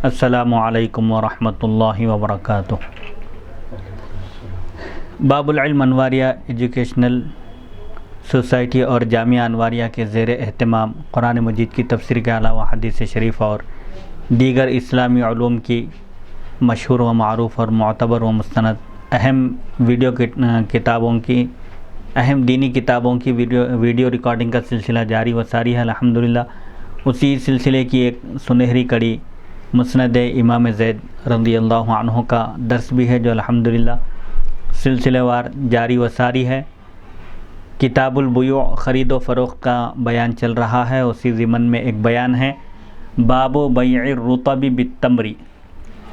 السلام علیکم ورحمۃ اللہ وبرکاتہ۔ باب العلم انواریہ ایجوکیشنل سوسائٹی اور جامعہ انواریہ کے زیر اہتمام قرآن مجید کی تفسیر کے علاوہ حدیث شریف اور دیگر اسلامی علوم کی مشہور و معروف اور معتبر و مستند اہم اہم دینی کتابوں کی ویڈیو ریکارڈنگ کا سلسلہ جاری و ساری ہے الحمدللہ۔ اسی سلسلے کی ایک سنہری کڑی مسند امام زید رضی اللہ عنہ کا درس بھی ہے جو الحمدللہ سلسلہ وار جاری و ساری ہے۔ کتاب البیوع خرید و فروخت کا بیان چل رہا ہے، اسی ضمن میں ایک بیان ہے باب بیع الرطب بالتمر،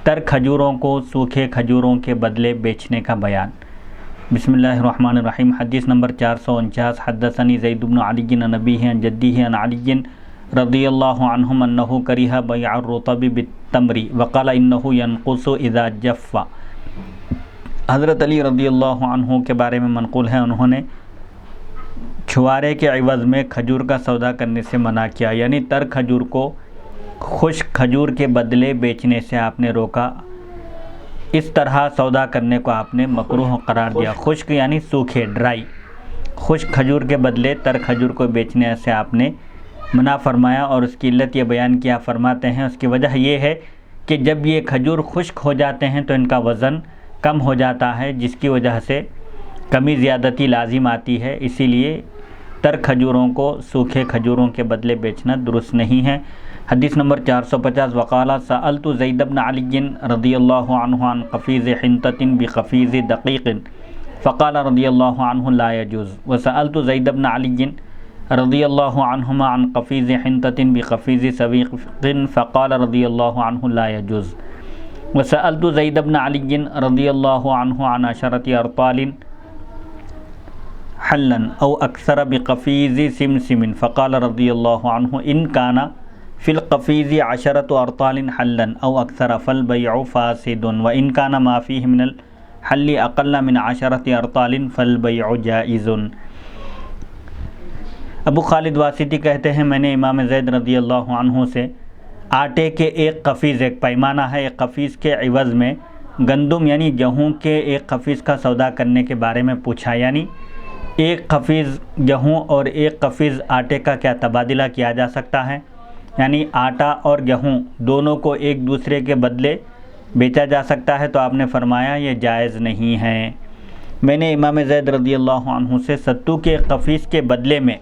تر کھجوروں کو سوکھے کھجوروں کے بدلے بیچنے کا بیان۔ بسم اللہ الرحمن الرحیم۔ حدیث نمبر 449۔ حدثنی زید بن علی عن ابیہ عن جدیہ عن علی رضی اللہ عنہم انہ کرہ بیع الرطب بالتمر وقال انہ ینقص اذا جف۔ حضرت علی رضی اللہ عنہ کے بارے میں منقول ہے، انہوں نے چھوارے کے عوض میں کھجور کا سودا کرنے سے منع کیا، یعنی تر کھجور کو خشک کھجور کے بدلے بیچنے سے آپ نے روکا۔ اس طرح سودا کرنے کو آپ نے مکروہ قرار دیا۔ خشک یعنی سوکھے، ڈرائی، خشک کھجور کے بدلے تر کھجور کو بیچنے سے آپ نے منع فرمایا، اور اس کی علت یہ بیان کیا فرماتے ہیں اس کی وجہ یہ ہے کہ جب یہ کھجور خشک ہو جاتے ہیں تو ان کا وزن کم ہو جاتا ہے، جس کی وجہ سے کمی زیادتی لازم آتی ہے، اسی لیے تر کھجوروں کو سوکھے کھجوروں کے بدلے بیچنا درست نہیں ہے۔ حدیث نمبر 450۔ وقال سألت زید بن علی رضی اللہ عنہ عن قفیز حنطۃ بقفیز دقیق فقال رضی اللہ عنہ لا يجوز، وسألت زید بن علی رضی اللہ عنہما عن قفیز حنطۃ بقفیز سویق فقال رضی اللہ عنہ لا يجوز، وسألت زید بن علی رضی اللہ عنہ عن 10 ارطال حلا او اکثر بقفیز سمسم فقال رضی اللہ عنہ ان کان فی القفیز 10 ارطال حلا او اکثر فالبیع فاسد وان کان ما فیہ من الحل اقل من 10 ارطال فالبیع جائز۔ ابو خالد واسطی کہتے ہیں میں نے امام زید رضی اللہ عنہ سے آٹے کے ایک قفیز، ایک پیمانہ ہے، ایک قفیز کے عوض میں گندم یعنی گیہوں کے ایک قفیز کا سودا کرنے کے بارے میں پوچھا، یعنی ایک قفیز گیہوں اور ایک قفیز آٹے کا کیا تبادلہ کیا جا سکتا ہے، یعنی آٹا اور گیہوں دونوں کو ایک دوسرے کے بدلے بیچا جا سکتا ہے، تو آپ نے فرمایا یہ جائز نہیں ہے۔ میں نے امام زید رضی اللہ عنہ سے ستو کے قفیز کے بدلے میں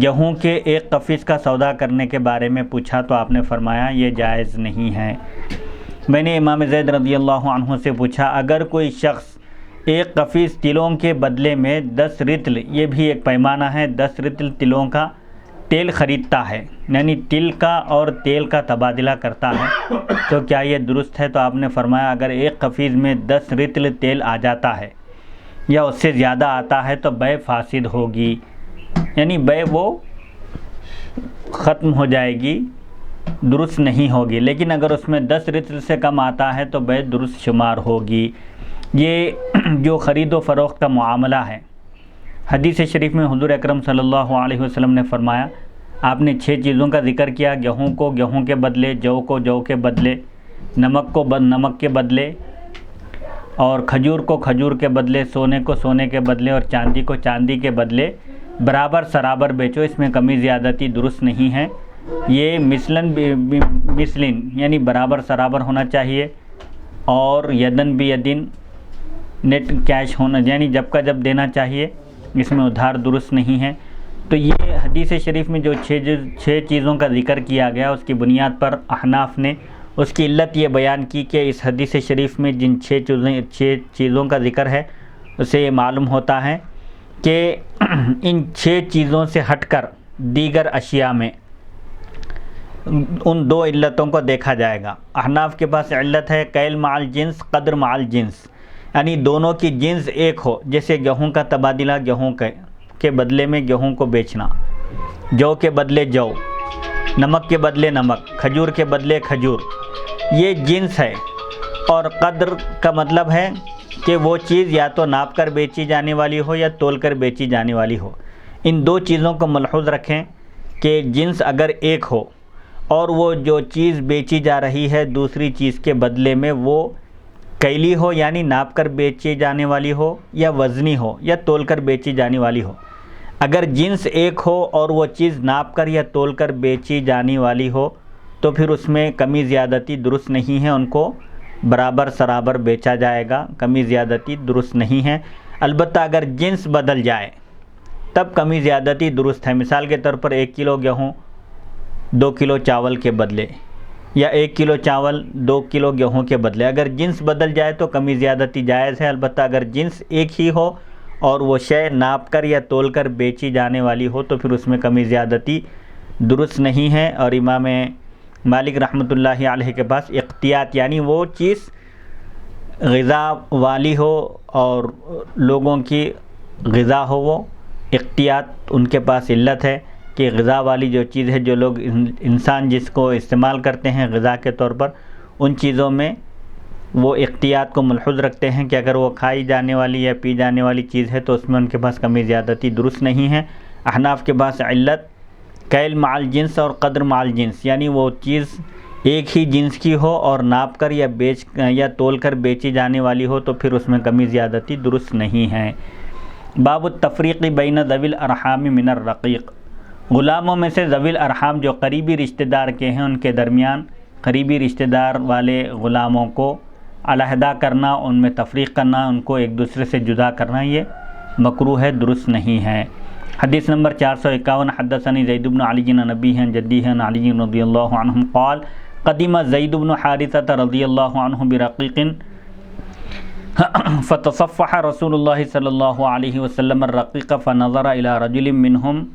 گیہوں کے ایک قفیز کا سودا کرنے کے بارے میں پوچھا تو آپ نے فرمایا یہ جائز نہیں ہے۔ میں نے امام زید رضی اللہ عنہ سے پوچھا اگر کوئی شخص ایک قفیز تلوں کے بدلے میں 10 رطل، یہ بھی ایک پیمانہ ہے، 10 رطل تلوں کا تیل خریدتا ہے، یعنی تل کا اور تیل کا تبادلہ کرتا ہے، تو کیا یہ درست ہے؟ تو آپ نے فرمایا اگر ایک قفیز میں 10 رطل تیل آ جاتا ہے یا اس سے زیادہ آتا ہے تو بیع فاسد ہوگی، یعنی بیع وہ ختم ہو جائے گی، درست نہیں ہوگی، لیکن اگر اس میں 10 رطل سے کم آتا ہے تو بیع درست شمار ہوگی۔ یہ جو خرید و فروخت کا معاملہ ہے، حدیث شریف میں حضور اکرم صلی اللہ علیہ وسلم نے فرمایا، آپ نے 6 چیزوں کا ذکر کیا، گیہوں کو گیہوں کے بدلے، جو کو جو کے بدلے، نمک کو نمک کے بدلے، اور کھجور کو کھجور کے بدلے، سونے کو سونے کے بدلے، اور چاندی کو چاندی کے بدلے برابر سرابر بیچو، اس میں کمی زیادتی درست نہیں ہے۔ یہ مثلاً یعنی برابر سرابر ہونا چاہیے، اور یدن بیدن نیٹ کیش ہونا، یعنی جب کا جب دینا چاہیے، اس میں ادھار درست نہیں ہے۔ تو یہ حدیث شریف میں جو 6 چیزوں کا ذکر کیا گیا، اس کی بنیاد پر احناف نے اس کی علت یہ بیان کی کہ اس حدیث شریف میں جن 6 چیزوں کا ذکر ہے، اسے یہ معلوم ہوتا ہے کہ ان 6 چیزوں سے ہٹ کر دیگر اشیاء میں ان 2 علتوں کو دیکھا جائے گا۔ احناف کے پاس علت ہے کیل مع الجنس قدر مع الجنس، یعنی دونوں کی جنس ایک ہو، جیسے گیہوں کا تبادلہ گیہوں کے بدلے میں گیہوں کو بیچنا، جو کے بدلے جو، نمک کے بدلے نمک، کھجور کے بدلے کھجور، یہ جنس ہے۔ اور قدر کا مطلب ہے کہ وہ چیز یا تو ناپ کر بیچی جانے والی ہو یا تول کر بیچی جانے والی ہو۔ ان 2 چیزوں کو ملحوظ رکھیں کہ جنس اگر ایک ہو اور وہ جو چیز بیچی جا رہی ہے دوسری چیز کے بدلے میں وہ کیلی ہو یعنی ناپ کر بیچی جانے والی ہو، یا وزنی ہو یا تول کر بیچی جانے والی ہو۔ اگر جنس ایک ہو اور وہ چیز ناپ کر یا تول کر بیچی جانے والی ہو تو پھر اس میں کمی زیادتی درست نہیں ہے، ان کو برابر سرابر بیچا جائے گا، کمی زیادتی درست نہیں ہے۔ البتہ اگر جنس بدل جائے تب کمی زیادتی درست ہے۔ مثال کے طور پر 1 کلو گیہوں 2 کلو چاول کے بدلے، یا 1 کلو چاول 2 کلو گیہوں کے بدلے، اگر جنس بدل جائے تو کمی زیادتی جائز ہے۔ البتہ اگر جنس ایک ہی ہو اور وہ شے ناپ کر یا تول کر بیچی جانے والی ہو تو پھر اس میں کمی زیادتی درست نہیں ہے۔ اور امام مالک رحمۃ اللہ علیہ کے پاس احتیاط یعنی وہ چیز غذا والی ہو اور لوگوں کی غذا ہو، وہ احتیاط ان کے پاس علت ہے کہ غذا والی جو چیز ہے، جو لوگ انسان جس کو استعمال کرتے ہیں غذا کے طور پر، ان چیزوں میں وہ احتیاط کو ملحوظ رکھتے ہیں کہ اگر وہ کھائی جانے والی یا پی جانے والی چیز ہے تو اس میں ان کے پاس کمی زیادتی درست نہیں ہے۔ احناف کے پاس علت کیل مع الجنس اور قدر مع الجنس، یعنی وہ چیز ایک ہی جنس کی ہو اور ناپ کر یا تول کر بیچی جانے والی ہو تو پھر اس میں کمی زیادتی درست نہیں ہے۔ باب التفریق بین ذوی الارحام من الرقیق، غلاموں میں سے ذوی الارحام جو قریبی رشتہ دار کے ہیں ان کے درمیان قریبی رشتہ دار والے غلاموں کو علیحدہ کرنا، ان میں تفریق کرنا، ان کو ایک دوسرے سے جدا کرنا، یہ مکروہ ہے، درست نہیں ہے۔ حدیث نمبر 451، حدثنی زید بن علی عن ابیہ عن جدیہ عن علی رضی اللہ عنہ قال قدم زید بن حارثہ رضی اللہ عنہ برقیق فتصفح رسول اللہ صلی اللہ علیہ وسلم الرقیق فنظر الى رجل منهم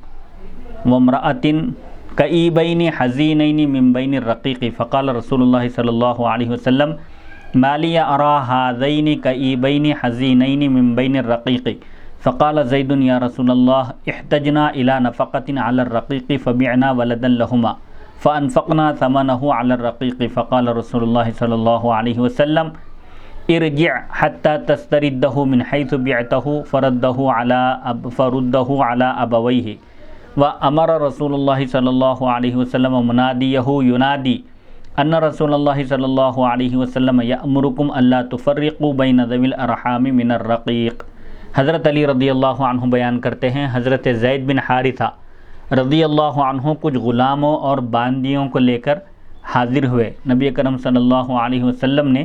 وامرأة کئیبین حزینین من بین الرقیق فقال رسول اللہ صلی اللہ علیہ وسلم ما لی ارى هذین کئیبین حزینین من بین الرقیق فقال زید یا رسول اللہ احتجنا الى نفقة على الرقیق فبعنا ولدا لهما فانفقنا ثمنه على الرقیق فقال رسول اللہ صلی اللہ علیہ وسلم ارجع حتى تسترده من حيث بعته فرده على ابويه وامر رسول اللہ صلی اللہ علیہ وسلم منادیه ینادی ان رسول اللہ صلی اللہ علیہ وسلم یأمرکم الا تفرقوا بین ذوی الارحام من الرقیق۔ حضرت علی رضی اللہ عنہ بیان کرتے ہیں حضرت زید بن حارثہ رضی اللہ عنہ کچھ غلاموں اور باندیوں کو لے کر حاضر ہوئے۔ نبی اکرم صلی اللہ علیہ وسلم نے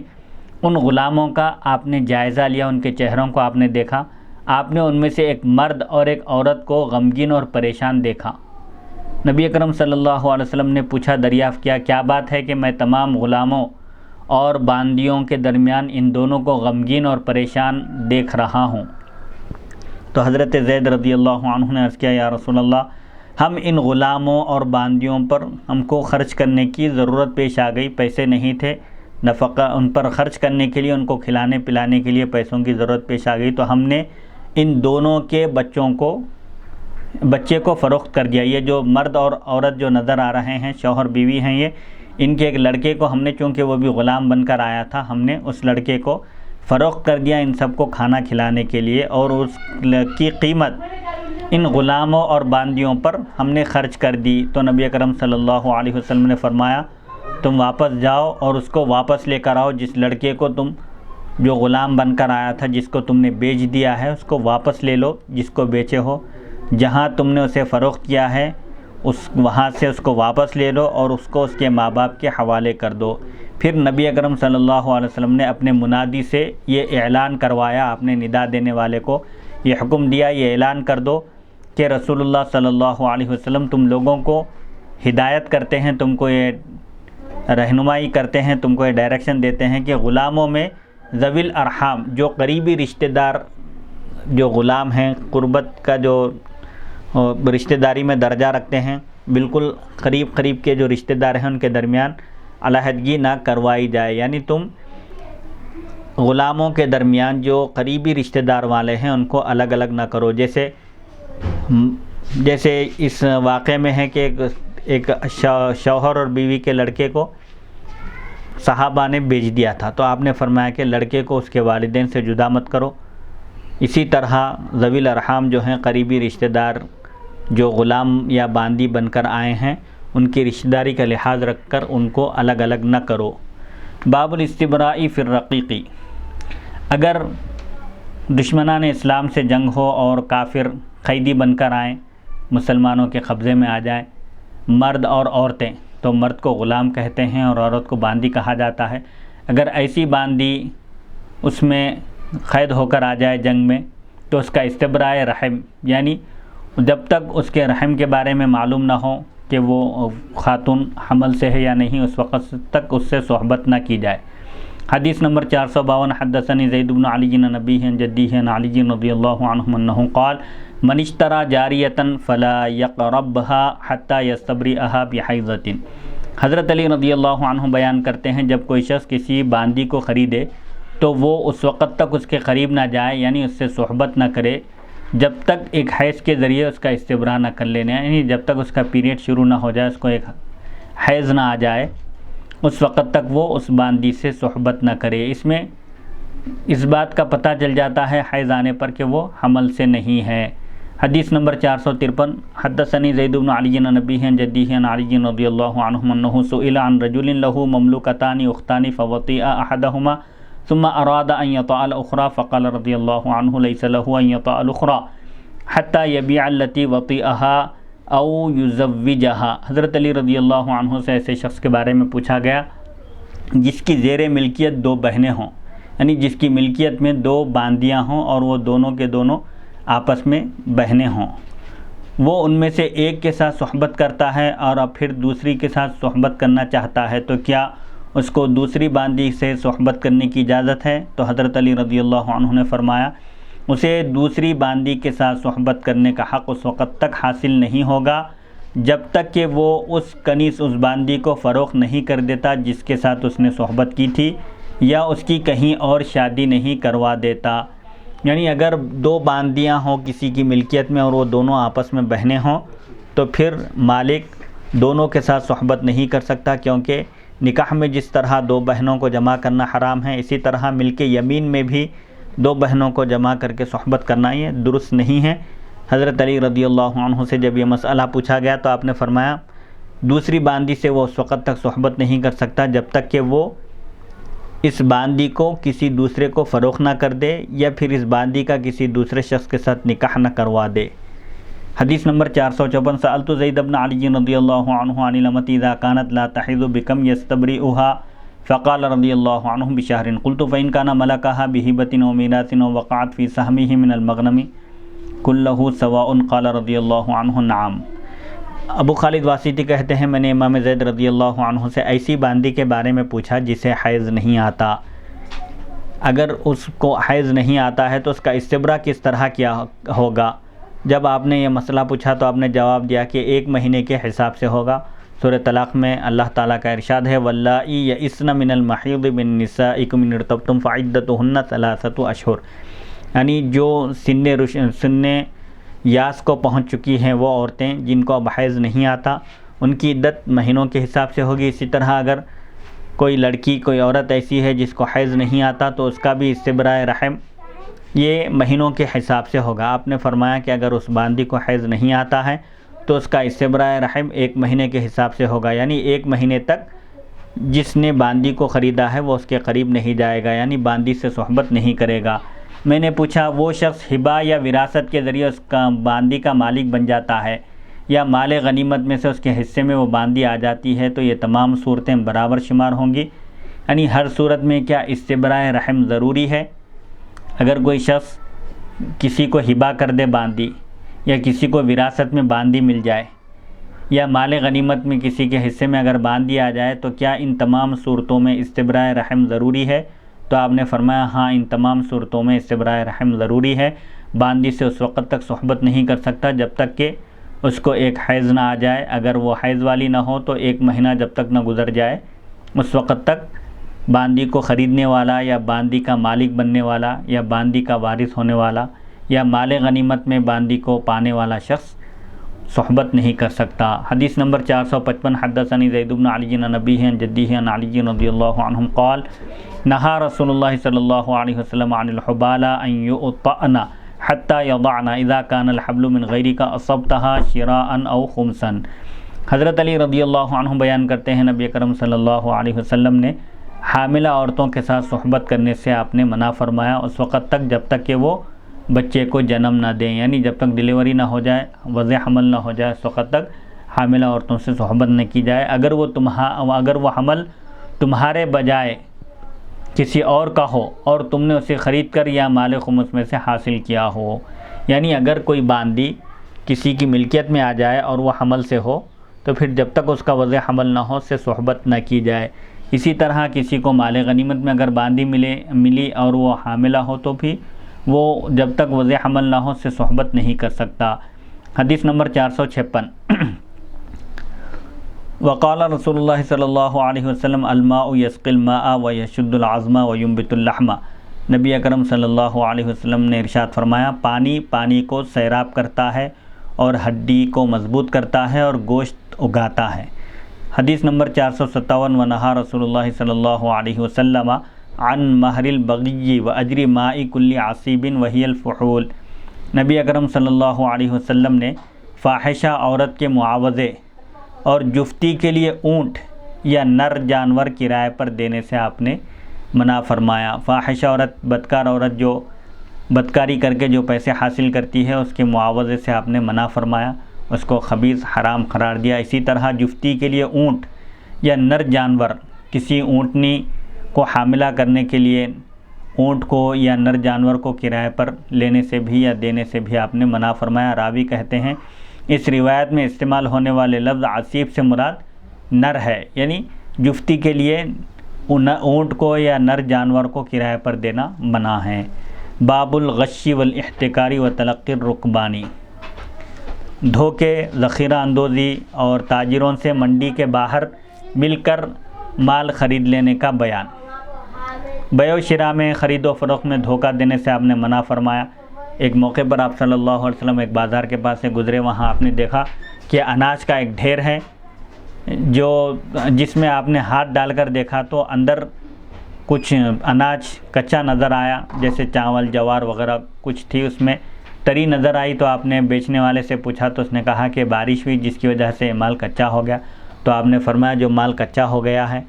ان غلاموں کا آپ نے جائزہ لیا، ان کے چہروں کو آپ نے دیکھا، آپ نے ان میں سے ایک مرد اور ایک عورت کو غمگین اور پریشان دیکھا۔ نبی اکرم صلی اللہ علیہ وسلم نے پوچھا، دریافت کیا، کیا بات ہے کہ میں تمام غلاموں اور باندیوں کے درمیان ان دونوں کو غمگین اور پریشان دیکھ رہا ہوں؟ تو حضرت زید رضی اللہ عنہ نے عرض کیا، یا رسول اللہ، ہم ان غلاموں اور باندیوں پر ہم کو خرچ کرنے کی ضرورت پیش آ گئی، پیسے نہیں تھے، نفقہ ان پر خرچ کرنے کے لیے، ان کو کھلانے پلانے کے لیے پیسوں کی ضرورت پیش آ گئی، تو ہم نے ان دونوں کے بچے کو فروخت کر دیا۔ یہ جو مرد اور عورت جو نظر آ رہے ہیں، شوہر بیوی ہیں، یہ ان کے ایک لڑکے کو ہم نے، چونکہ وہ بھی غلام بن کر آیا تھا، ہم نے اس لڑکے کو فروخت کر دیا ان سب کو کھانا کھلانے کے لیے، اور اس کی قیمت ان غلاموں اور باندیوں پر ہم نے خرچ کر دی۔ تو نبی اکرم صلی اللہ علیہ وسلم نے فرمایا، تم واپس جاؤ اور اس کو واپس لے کر آؤ، جس لڑکے کو تم جو غلام بن کر آیا تھا، جس کو تم نے بیچ دیا ہے، اس کو واپس لے لو، جس کو بیچے ہو، جہاں تم نے اسے فروخت کیا ہے وہاں سے اس کو واپس لے لو اور اس کو اس کے ماں باپ کے حوالے کر دو۔ پھر نبی اکرم صلی اللہ علیہ وسلم نے اپنے منادی سے یہ اعلان کروایا، آپ نے ندا دینے والے کو یہ حکم دیا، یہ اعلان کر دو کہ رسول اللہ صلی اللہ علیہ وسلم تم لوگوں کو ہدایت کرتے ہیں، تم کو یہ رہنمائی کرتے ہیں، تم کو یہ ڈائریکشن دیتے ہیں کہ غلاموں میں ذوی الارحام جو قریبی رشتہ دار جو غلام ہیں، قربت کا جو رشتہ داری میں درجہ رکھتے ہیں، بالکل قریب کے جو رشتہ دار ہیں ان کے درمیان علیحدگی نہ کروائی جائے، یعنی تم غلاموں کے درمیان جو قریبی رشتہ دار والے ہیں ان کو الگ الگ نہ کرو۔ جیسے اس واقعے میں ہے کہ ایک شوہر اور بیوی کے لڑکے کو صحابہ نے بیچ دیا تھا، تو آپ نے فرمایا کہ لڑکے کو اس کے والدین سے جدا مت کرو۔ اسی طرح ذوی الارحام جو ہیں قریبی رشتہ دار جو غلام یا باندی بن کر آئے ہیں ان کی رشتہ داری کا لحاظ رکھ کر ان کو الگ الگ نہ کرو۔ باب الاستبراء فی الرقیق، اگر دشمنان اسلام سے جنگ ہو اور کافر قیدی بن کر آئیں، مسلمانوں کے قبضے میں آ جائیں، مرد اور عورتیں، تو مرد کو غلام کہتے ہیں اور عورت کو باندی کہا جاتا ہے، اگر ایسی باندی اس میں قید ہو کر آ جائے جنگ میں تو اس کا استبراء رحم، یعنی جب تک اس کے رحم کے بارے میں معلوم نہ ہو کہ وہ خاتون حمل سے ہے یا نہیں، اس وقت تک اس سے صحبت نہ کی جائے۔ حدیث نمبر 452، حدثنی زید بن علی عن ابیہ عن جدیہ عن علی رضی اللہ عنہ انہ قال من اشترى جاریۃ فلا یقربها حتی یستبرئها بحیضۃ۔ حضرت علی رضی اللہ عنہ بیان کرتے ہیں جب کوئی شخص کسی باندی کو خریدے تو وہ اس وقت تک اس کے قریب نہ جائے، یعنی اس سے صحبت نہ کرے جب تک ایک حیض کے ذریعے اس کا استبراء نہ کر لینا، یعنی جب تک اس کا پیریڈ شروع نہ ہو جائے، اس کو ایک حیض نہ آ جائے، اس وقت تک وہ اس باندی سے صحبت نہ کرے۔ اس میں اس بات کا پتہ چل جاتا ہے حیض آنے پر کہ وہ حمل سے نہیں ہے۔ حدیث نمبر 453، حدثنی زید بن علی عن ابیہ عن جدیہ عن علی رضی اللہ عنہ انہ سئل عن رجل له مملوکتان اختان فوطئ احدهما ثم اراد ان يطأ الاخرى فقال رضی اللہ عنہ لیس له ان يطأ الاخرى حتى يبيع التي وطئها او يزوجها۔ حضرت علی رضی اللہ عنہ سے ایسے شخص کے بارے میں پوچھا گیا جس کی زیر ملکیت دو بہنیں ہوں، یعنی جس کی ملکیت میں دو باندیاں ہوں اور وہ دونوں کے دونوں آپس میں بہنیں ہوں، وہ ان میں سے ایک کے ساتھ صحبت کرتا ہے اور اب پھر دوسری کے ساتھ صحبت کرنا چاہتا ہے، تو کیا اس کو دوسری باندی سے صحبت کرنے کی اجازت ہے؟ تو حضرت علی رضی اللہ عنہ نے فرمایا اسے دوسری باندی کے ساتھ صحبت کرنے کا حق اس وقت تک حاصل نہیں ہوگا جب تک کہ وہ اس کنیز اس باندی کو فروخت نہیں کر دیتا جس کے ساتھ اس نے صحبت کی تھی، یا اس کی کہیں اور شادی نہیں کروا دیتا۔ یعنی اگر دو باندیاں ہوں کسی کی ملکیت میں اور وہ دونوں آپس میں بہنیں ہوں تو پھر مالک دونوں کے ساتھ صحبت نہیں کر سکتا، کیونکہ نکاح میں جس طرح دو بہنوں کو جمع کرنا حرام ہے، اسی طرح مل کے یمین میں بھی دو بہنوں کو جمع کر کے صحبت کرنا یہ درست نہیں ہے۔ حضرت علی رضی اللہ عنہ سے جب یہ مسئلہ پوچھا گیا تو آپ نے فرمایا دوسری باندی سے وہ اس وقت تک صحبت نہیں کر سکتا جب تک کہ وہ اس باندی کو کسی دوسرے کو فروخت نہ کر دے یا پھر اس باندی کا کسی دوسرے شخص کے ساتھ نکاح نہ کروا دے۔ حدیث نمبر 454، سألت زید بن علی رضی اللہ عنہ عن الامۃ اذا كانت لا تحض بكم يستبرئها فقال رضی اللہ عنہ بشہر، قلت فإن كان ملكها بهبة أو میراث أو وقعت في سهمه من المغنم كله سواء قال رضی اللہ عنہ نعم۔ ابو خالد واسطی کہتے ہیں میں نے امام زید رضی اللہ عنہ سے ایسی باندی کے بارے میں پوچھا جسے حیض نہیں آتا، اگر اس کو حیض نہیں آتا ہے تو اس کا استبراء کس طرح کیا ہوگا؟ جب آپ نے یہ مسئلہ پوچھا تو آپ نے جواب دیا کہ 1 مہینے کے حساب سے ہوگا۔ سورہ طلاق میں اللہ تعالیٰ کا ارشاد ہے واللائی یئسن من المحیض من نسائکم ان ارتبتم فعدتہن 3 اشہر، یعنی جو سن یاس کو پہنچ چکی ہیں وہ عورتیں جن کو اب حیض نہیں آتا ان کی عدت مہینوں کے حساب سے ہوگی۔ اسی طرح اگر کوئی لڑکی کوئی عورت ایسی ہے جس کو حیض نہیں آتا تو اس کا بھی استبراء رحم یہ مہینوں کے حساب سے ہوگا۔ آپ نے فرمایا کہ اگر اس باندی کو حیض نہیں آتا ہے تو اس کا استبراء رحم 1 مہینے کے حساب سے ہوگا، یعنی 1 مہینے تک جس نے باندی کو خریدا ہے وہ اس کے قریب نہیں جائے گا، یعنی باندی سے صحبت نہیں کرے گا۔ میں نے پوچھا وہ شخص ہبہ یا وراثت کے ذریعے اس کا باندی کا مالک بن جاتا ہے یا مال غنیمت میں سے اس کے حصے میں وہ باندی آ جاتی ہے تو یہ تمام صورتیں برابر شمار ہوں گی، یعنی ہر صورت میں کیا استبراء رحم ضروری ہے؟ اگر کوئی شخص کسی کو ہبہ کر دے باندی، یا کسی کو وراثت میں باندی مل جائے، یا مال غنیمت میں کسی کے حصے میں اگر باندی آ جائے تو کیا ان تمام صورتوں میں استبراء رحم ضروری ہے؟ تو آپ نے فرمایا ہاں ان تمام صورتوں میں استبراء رحم ضروری ہے۔ باندی سے اس وقت تک صحبت نہیں کر سکتا جب تک کہ اس کو ایک حیض نہ آ جائے، اگر وہ حیض والی نہ ہو تو 1 مہینہ جب تک نہ گزر جائے اس وقت تک باندی کو خریدنے والا یا باندی کا مالک بننے والا یا باندی کا وارث ہونے والا یا مال غنیمت میں باندی کو پانے والا شخص صحبت نہیں کر سکتا۔ حدیث نمبر 455، حدثنی زید بن علی عن ابیہ عن جدیہ عن علی رضی اللہ عنہ قال نہى رسول اللہ صلی اللہ علیہ وسلم عن الحبالى ان يؤطأن حتى يضعن اذا كان الحبل من غيرك اصبتها شراء او خمسا۔ حضرت علی رضی اللہ عنہ بیان کرتے ہیں نبی اکرم صلی اللہ علیہ وسلم نے حاملہ عورتوں کے ساتھ صحبت کرنے سے آپ نے منع فرمایا اس وقت تک جب تک کہ وہ بچے کو جنم نہ دیں، یعنی جب تک ڈیلیوری نہ ہو جائے، وضع حمل نہ ہو جائے، اس وقت تک حاملہ عورتوں سے صحبت نہ کی جائے۔ اگر وہ حمل تمہارے بجائے کسی اور کا ہو اور تم نے اسے خرید کر یا مال خمس میں سے حاصل کیا ہو، یعنی اگر کوئی باندی کسی کی ملکیت میں آ جائے اور وہ حمل سے ہو تو پھر جب تک اس کا وضع حمل نہ ہو اس سے صحبت نہ کی جائے۔ اسی طرح کسی کو مال غنیمت میں اگر باندی ملی اور وہ حاملہ ہو تو بھی وہ جب تک وضع حمل نہ ہو اس سے صحبت نہیں کر سکتا۔ حدیث نمبر 456 وقال رسول اللہ صلی اللہ علیہ وسلم الماء یسقی الماء ویشد العظم وینبت اللحم۔ نبی اکرم صلی اللہ علیہ وسلم نے ارشاد فرمایا پانی کو سیراب کرتا ہے اور ہڈی کو مضبوط کرتا ہے اور گوشت اگاتا ہے۔ حدیث نمبر 457 ونہا رسول اللہ صلی اللہ علیہ وسلم عن مہر البغی و اجر ماء کل عصیب وہی الفحول۔ نبی اکرم صلی اللہ علیہ وسلم نے فاحشہ عورت کے معاوضے اور جفتی کے لیے اونٹ یا نر جانور کرائے پر دینے سے آپ نے منع فرمایا۔ فاحشہ عورت، بدکار عورت جو بدکاری کر کے جو پیسے حاصل کرتی ہے اس کے معاوضے سے آپ نے منع فرمایا، اس کو خبیث حرام قرار دیا۔ اسی طرح جفتی کے لیے اونٹ یا نر جانور، کسی اونٹنی کو حاملہ کرنے کے لیے اونٹ کو یا نر جانور کو کرائے پر لینے سے بھی یا دینے سے بھی آپ نے منع فرمایا۔ راوی کہتے ہیں اس روایت میں استعمال ہونے والے لفظ عصیب سے مراد نر ہے، یعنی جفتی کے لیے اونٹ کو یا نر جانور کو کرائے پر دینا منع ہے۔ باب الغش والاحتکاری و تلقی الرکبانی۔ دھوکے، ذخیرہ اندوزی اور تاجروں سے منڈی کے باہر مل کر مال خرید لینے کا بیان۔ بیع و شراء میں، خرید و فروخت میں دھوکہ دینے سے آپ نے منع فرمایا۔ ایک موقع پر آپ صلی اللہ علیہ وسلم ایک بازار کے پاس سے گزرے، وہاں آپ نے دیکھا کہ اناج کا ایک ڈھیر ہے جس میں آپ نے ہاتھ ڈال کر دیکھا تو اندر کچھ اناج کچا نظر آیا، جیسے چاول، جوار وغیرہ کچھ تھی اس میں تری نظر آئی۔ تو آپ نے بیچنے والے سے پوچھا تو اس نے کہا کہ بارش ہوئی جس کی وجہ سے مال کچا ہو گیا۔ تو آپ نے فرمایا جو مال کچا ہو گیا ہے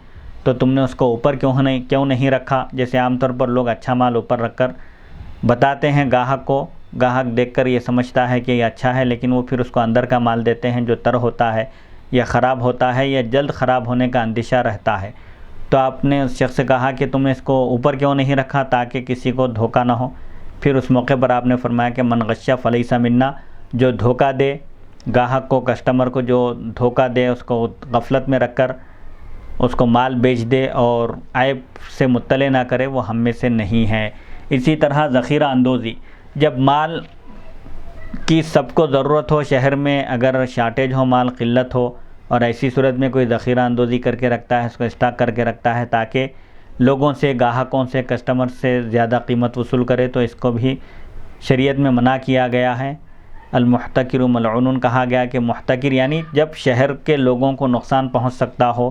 تو تم نے اس کو اوپر کیوں نہیں رکھا؟ جیسے عام طور پر لوگ اچھا مال اوپر رکھ کر بتاتے ہیں گاہک کو، گاہک دیکھ کر یہ سمجھتا ہے کہ یہ اچھا ہے، لیکن وہ پھر اس کو اندر کا مال دیتے ہیں جو تر ہوتا ہے یا خراب ہوتا ہے یا جلد خراب ہونے کا اندیشہ رہتا ہے۔ تو آپ نے اس شخص سے کہا کہ تم نے اس کو اوپر کیوں نہیں رکھا تاکہ کسی کو دھوکہ نہ ہو۔ پھر اس موقع پر آپ نے فرمایا کہ من غش فلیس منا، جو دھوکہ دے گاہک کو، کسٹمر کو جو دھوکہ دے، اس کو غفلت میں رکھ کر اس کو مال بیچ دے اور عیب سے مطلع نہ کرے، وہ ہم میں سے نہیں ہے۔ اسی طرح ذخیرہ اندوزی، جب مال کی سب کو ضرورت ہو، شہر میں اگر شارٹیج ہو، مال قلت ہو، اور ایسی صورت میں کوئی ذخیرہ اندوزی کر کے رکھتا ہے، اس کو اسٹاک کر کے رکھتا ہے تاکہ لوگوں سے، گاہکوں سے، کسٹمر سے زیادہ قیمت وصول کرے، تو اس کو بھی شریعت میں منع کیا گیا ہے۔ المحتکر ملعون کہا گیا کہ محتکر یعنی جب شہر کے لوگوں کو نقصان پہنچ سکتا ہو،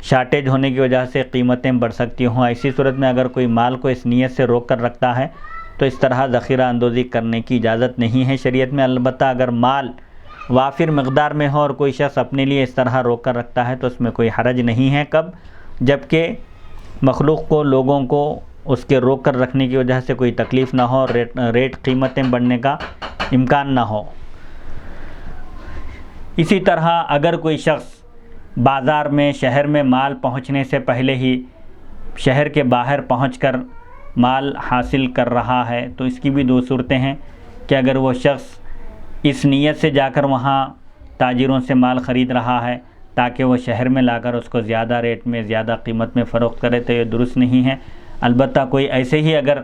شارٹیج ہونے کی وجہ سے قیمتیں بڑھ سکتی ہوں، ایسی صورت میں اگر کوئی مال کو اس نیت سے روک کر رکھتا ہے تو اس طرح ذخیرہ اندوزی کرنے کی اجازت نہیں ہے شریعت میں۔ البتہ اگر مال وافر مقدار میں ہو اور کوئی شخص اپنے لیے اس طرح روک کر رکھتا ہے تو اس میں کوئی حرج نہیں ہے۔ کب؟ جبکہ مخلوق کو، لوگوں کو اس کے روک کر رکھنے کی وجہ سے کوئی تکلیف نہ ہو، ریٹ قیمتیں بڑھنے کا امکان نہ ہو۔ اسی طرح اگر کوئی شخص بازار میں، شہر میں مال پہنچنے سے پہلے ہی شہر کے باہر پہنچ کر مال حاصل کر رہا ہے تو اس کی بھی دو صورتیں ہیں کہ اگر وہ شخص اس نیت سے جا کر وہاں تاجروں سے مال خرید رہا ہے تاکہ وہ شہر میں لا کر اس کو زیادہ ریٹ میں، زیادہ قیمت میں فروخت کرے تو یہ درست نہیں ہے۔ البتہ کوئی ایسے ہی اگر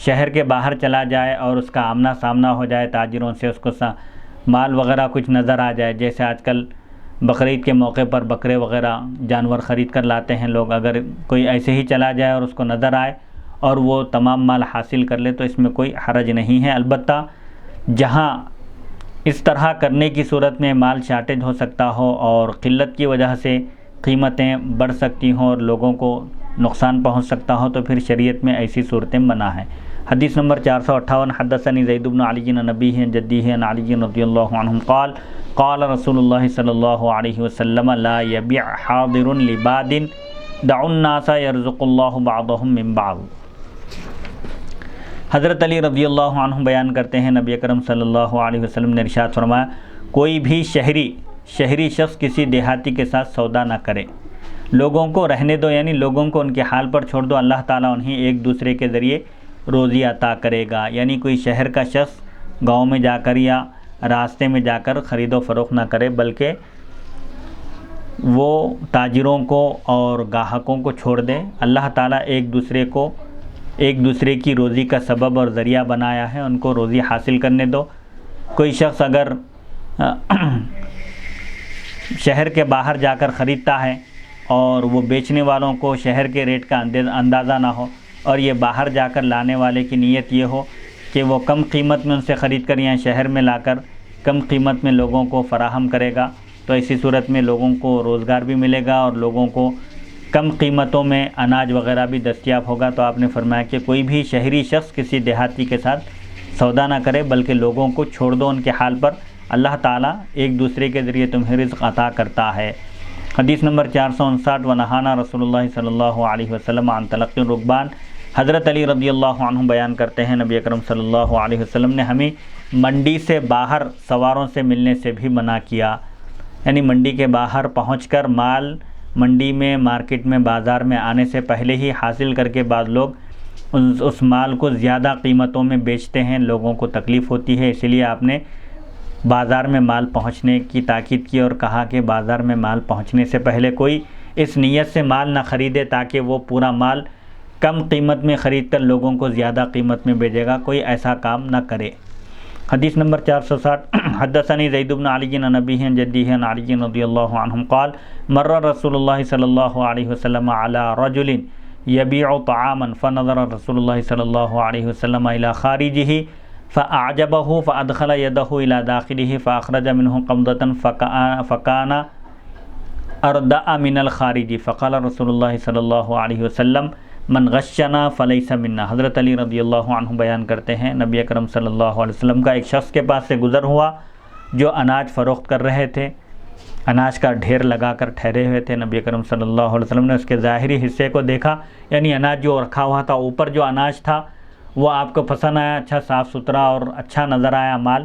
شہر کے باہر چلا جائے اور اس کا آمنا سامنا ہو جائے تاجروں سے، اس کو مال وغیرہ کچھ نظر آ جائے، جیسے آج کل بقرعید کے موقع پر بکرے وغیرہ جانور خرید کر لاتے ہیں لوگ، اگر کوئی ایسے ہی چلا جائے اور اس کو نظر آئے اور وہ تمام مال حاصل کر لے تو اس میں کوئی حرج نہیں ہے۔ البتہ جہاں اس طرح کرنے کی صورت میں مال شارٹیج ہو سکتا ہو اور قلت کی وجہ سے قیمتیں بڑھ سکتی ہوں اور لوگوں کو نقصان پہنچ سکتا ہو تو پھر شریعت میں ایسی صورتیں منع ہیں۔ حدیث نمبر 458 حدثني زید بن علی عن ابیہ عن جدیہ عن علی رضی اللہ عنہ قال قال رسول اللہ صلی اللہ علیہ وسلم لا یبیع حاضر لباد دعوا الناس یرزق اللہ بعضهم من بعض۔ حضرت علی رضی اللہ عنہ بیان کرتے ہیں نبی اکرم صلی اللہ علیہ وسلم نے ارشاد فرمایا کوئی بھی شہری شخص کسی دیہاتی کے ساتھ سودا نہ کرے، لوگوں کو رہنے دو، یعنی لوگوں کو ان کے حال پر چھوڑ دو، اللہ تعالیٰ انہیں ایک دوسرے کے ذریعے روزی عطا کرے گا۔ یعنی کوئی شہر کا شخص گاؤں میں جا کر یا راستے میں جا کر خرید و فروخت نہ کرے، بلکہ وہ تاجروں کو اور گاہکوں کو چھوڑ دے۔ اللہ تعالیٰ ایک دوسرے کی روزی کا سبب اور ذریعہ بنایا ہے، ان کو روزی حاصل کرنے دو۔ کوئی شخص اگر شہر کے باہر جا کر خریدتا ہے اور وہ بیچنے والوں کو شہر کے ریٹ کا اندازہ نہ ہو، اور یہ باہر جا کر لانے والے کی نیت یہ ہو کہ وہ کم قیمت میں ان سے خرید کر یہاں شہر میں لا کر کم قیمت میں لوگوں کو فراہم کرے گا، تو ایسی صورت میں لوگوں کو روزگار بھی ملے گا اور لوگوں کو کم قیمتوں میں اناج وغیرہ بھی دستیاب ہوگا۔ تو آپ نے فرمایا کہ کوئی بھی شہری شخص کسی دیہاتی کے ساتھ سودا نہ کرے، بلکہ لوگوں کو چھوڑ دو ان کے حال پر، اللہ تعالیٰ ایک دوسرے کے ذریعے تمہیں رزق عطا کرتا ہے۔ حدیث نمبر 459 ونہانا رسول اللہ صلی اللہ علیہ وسلم عن تلقی الرکبان۔ حضرت علی رضی اللہ عنہ بیان کرتے ہیں نبی اکرم صلی اللہ علیہ وسلم نے ہمیں منڈی سے باہر سواروں سے ملنے سے بھی منع کیا، یعنی منڈی کے باہر پہنچ کر مال منڈی میں، مارکیٹ میں، بازار میں آنے سے پہلے ہی حاصل کر کے بعض لوگ اس مال کو زیادہ قیمتوں میں بیچتے ہیں، لوگوں کو تکلیف ہوتی ہے، اسی لیے آپ نے بازار میں مال پہنچنے کی تاکید کی اور کہا کہ بازار میں مال پہنچنے سے پہلے کوئی اس نیت سے مال نہ خریدے تاکہ وہ پورا مال کم قیمت میں خرید کر لوگوں کو زیادہ قیمت میں بیچے گا، کوئی ایسا کام نہ کرے۔ حدیث نمبر 460 حدثني زید بن علی عن ابیہ عن جدیہ عن علی رضی اللہ عنہ قال مر رسول اللہ صلی اللہ علیہ وسلم على رجل یبیع طعاما فنظر رسول اللہ صلی اللہ علیہ وسلم الى خارجہ فأعجبه فأدخل يده إلى داخله فأخرج منه قبضة فكان أردأ من الخارج فقال رسول اللہ صلی اللہ علیہ وسلم من غشنا فلیس منا۔ حضرت علی رضی اللہ عنہ بیان کرتے ہیں نبی اکرم صلی اللہ علیہ وسلم کا ایک شخص کے پاس سے گزر ہوا جو اناج فروخت کر رہے تھے، اناج کا ڈھیر لگا کر ٹھہرے ہوئے تھے۔ نبی اکرم صلی اللہ علیہ وسلم نے اس کے ظاہری حصے کو دیکھا، یعنی اناج جو رکھا ہوا تھا، اوپر جو اناج تھا وہ آپ کو پسند آیا، اچھا صاف ستھرا اور اچھا نظر آیا مال،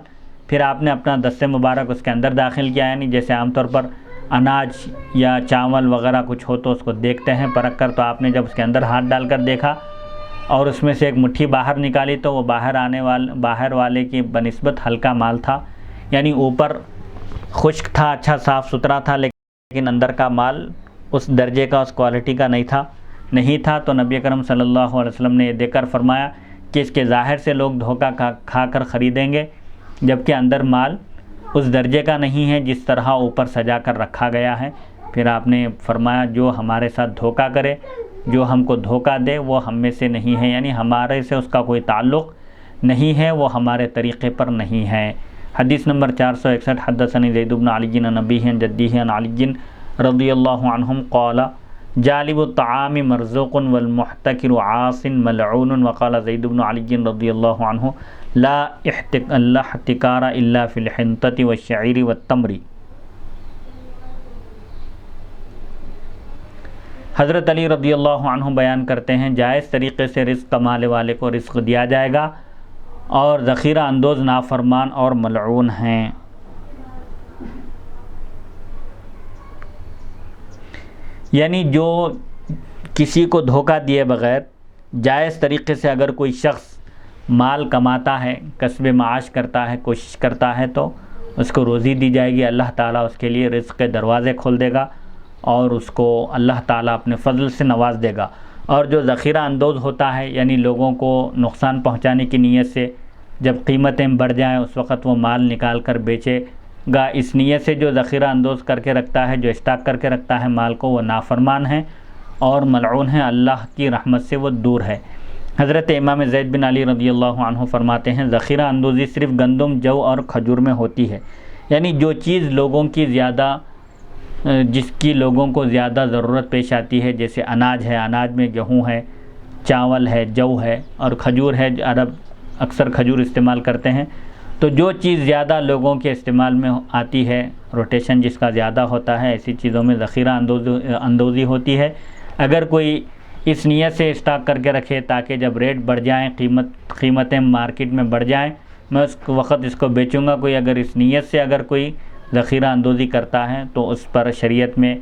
پھر آپ نے اپنا دست مبارک اس کے اندر داخل کیا، یعنی جیسے عام طور پر اناج یا چاول وغیرہ کچھ ہو تو اس کو دیکھتے ہیں پرکھ کر، تو آپ نے جب اس کے اندر ہاتھ ڈال کر دیکھا اور اس میں سے ایک مٹھی باہر نکالی تو وہ باہر والے کی بنسبت ہلکا مال تھا، یعنی اوپر خشک تھا، اچھا صاف ستھرا تھا، لیکن اندر کا مال اس درجے کا، اس کوالٹی کا نہیں تھا۔ تو نبی اکرم صلی اللہ علیہ وسلم نے یہ دیکھ کر فرمایا کہ اس کے ظاہر سے لوگ دھوکہ کھا کر خریدیں گے، جبکہ اندر مال اس درجے کا نہیں ہے جس طرح اوپر سجا کر رکھا گیا ہے۔ پھر آپ نے فرمایا جو ہمارے ساتھ دھوکہ کرے، جو ہم کو دھوکہ دے، وہ ہم میں سے نہیں ہے، یعنی ہمارے سے اس کا کوئی تعلق نہیں ہے، وہ ہمارے طریقے پر نہیں ہے۔ حدیث نمبر 461 حدثني زید بن علی عن ابیہ عن جدیہ عن علی رضی اللہ عنہم قال جالب الطعام مرزوق والمحتکر عاص ملعون وقال زید بن علی رضی اللہ عنہ لا احتکار الا فی الحنطۃ والشعیر والتمر۔ حضرت علی رضی اللہ عنہ بیان کرتے ہیں جائز طریقے سے رزق کمانے والے کو رزق دیا جائے گا، اور ذخیرہ اندوز نافرمان اور ملعون ہیں۔ یعنی جو کسی کو دھوکہ دیے بغیر جائز طریقے سے اگر کوئی شخص مال کماتا ہے، کسب معاش کرتا ہے، کوشش کرتا ہے، تو اس کو روزی دی جائے گی، اللہ تعالیٰ اس کے لیے رزق کے دروازے کھول دے گا اور اس کو اللہ تعالیٰ اپنے فضل سے نواز دے گا۔ اور جو ذخیرہ اندوز ہوتا ہے، یعنی لوگوں کو نقصان پہنچانے کی نیت سے جب قیمتیں بڑھ جائیں اس وقت وہ مال نکال کر بیچے گا، اس نیت سے جو ذخیرہ اندوز کر کے رکھتا ہے، جو اسٹاک کر کے رکھتا ہے مال کو، وہ نافرمان ہے اور ملعون ہے، اللہ کی رحمت سے وہ دور ہے۔ حضرت امام زید بن علی رضی اللہ عنہ فرماتے ہیں ذخیرہ اندوزی صرف گندم، جو اور کھجور میں ہوتی ہے، یعنی جو چیز جس کی لوگوں کو زیادہ ضرورت پیش آتی ہے، جیسے اناج ہے، اناج میں گیہوں ہے، چاول ہے، جو ہے اور کھجور ہے، عرب اکثر کھجور استعمال کرتے ہیں۔ تو جو چیز زیادہ لوگوں کے استعمال میں آتی ہے، روٹیشن جس کا زیادہ ہوتا ہے، ایسی چیزوں میں ذخیرہ اندوزی ہوتی ہے۔ اگر کوئی اس نیت سے اسٹاک کر کے رکھے تاکہ جب ریٹ بڑھ جائیں، قیمتیں مارکیٹ میں بڑھ جائیں، میں اس وقت اس کو بیچوں گا، کوئی اگر اس نیت سے اگر کوئی ذخیرہ اندوزی کرتا ہے تو اس پر شریعت میں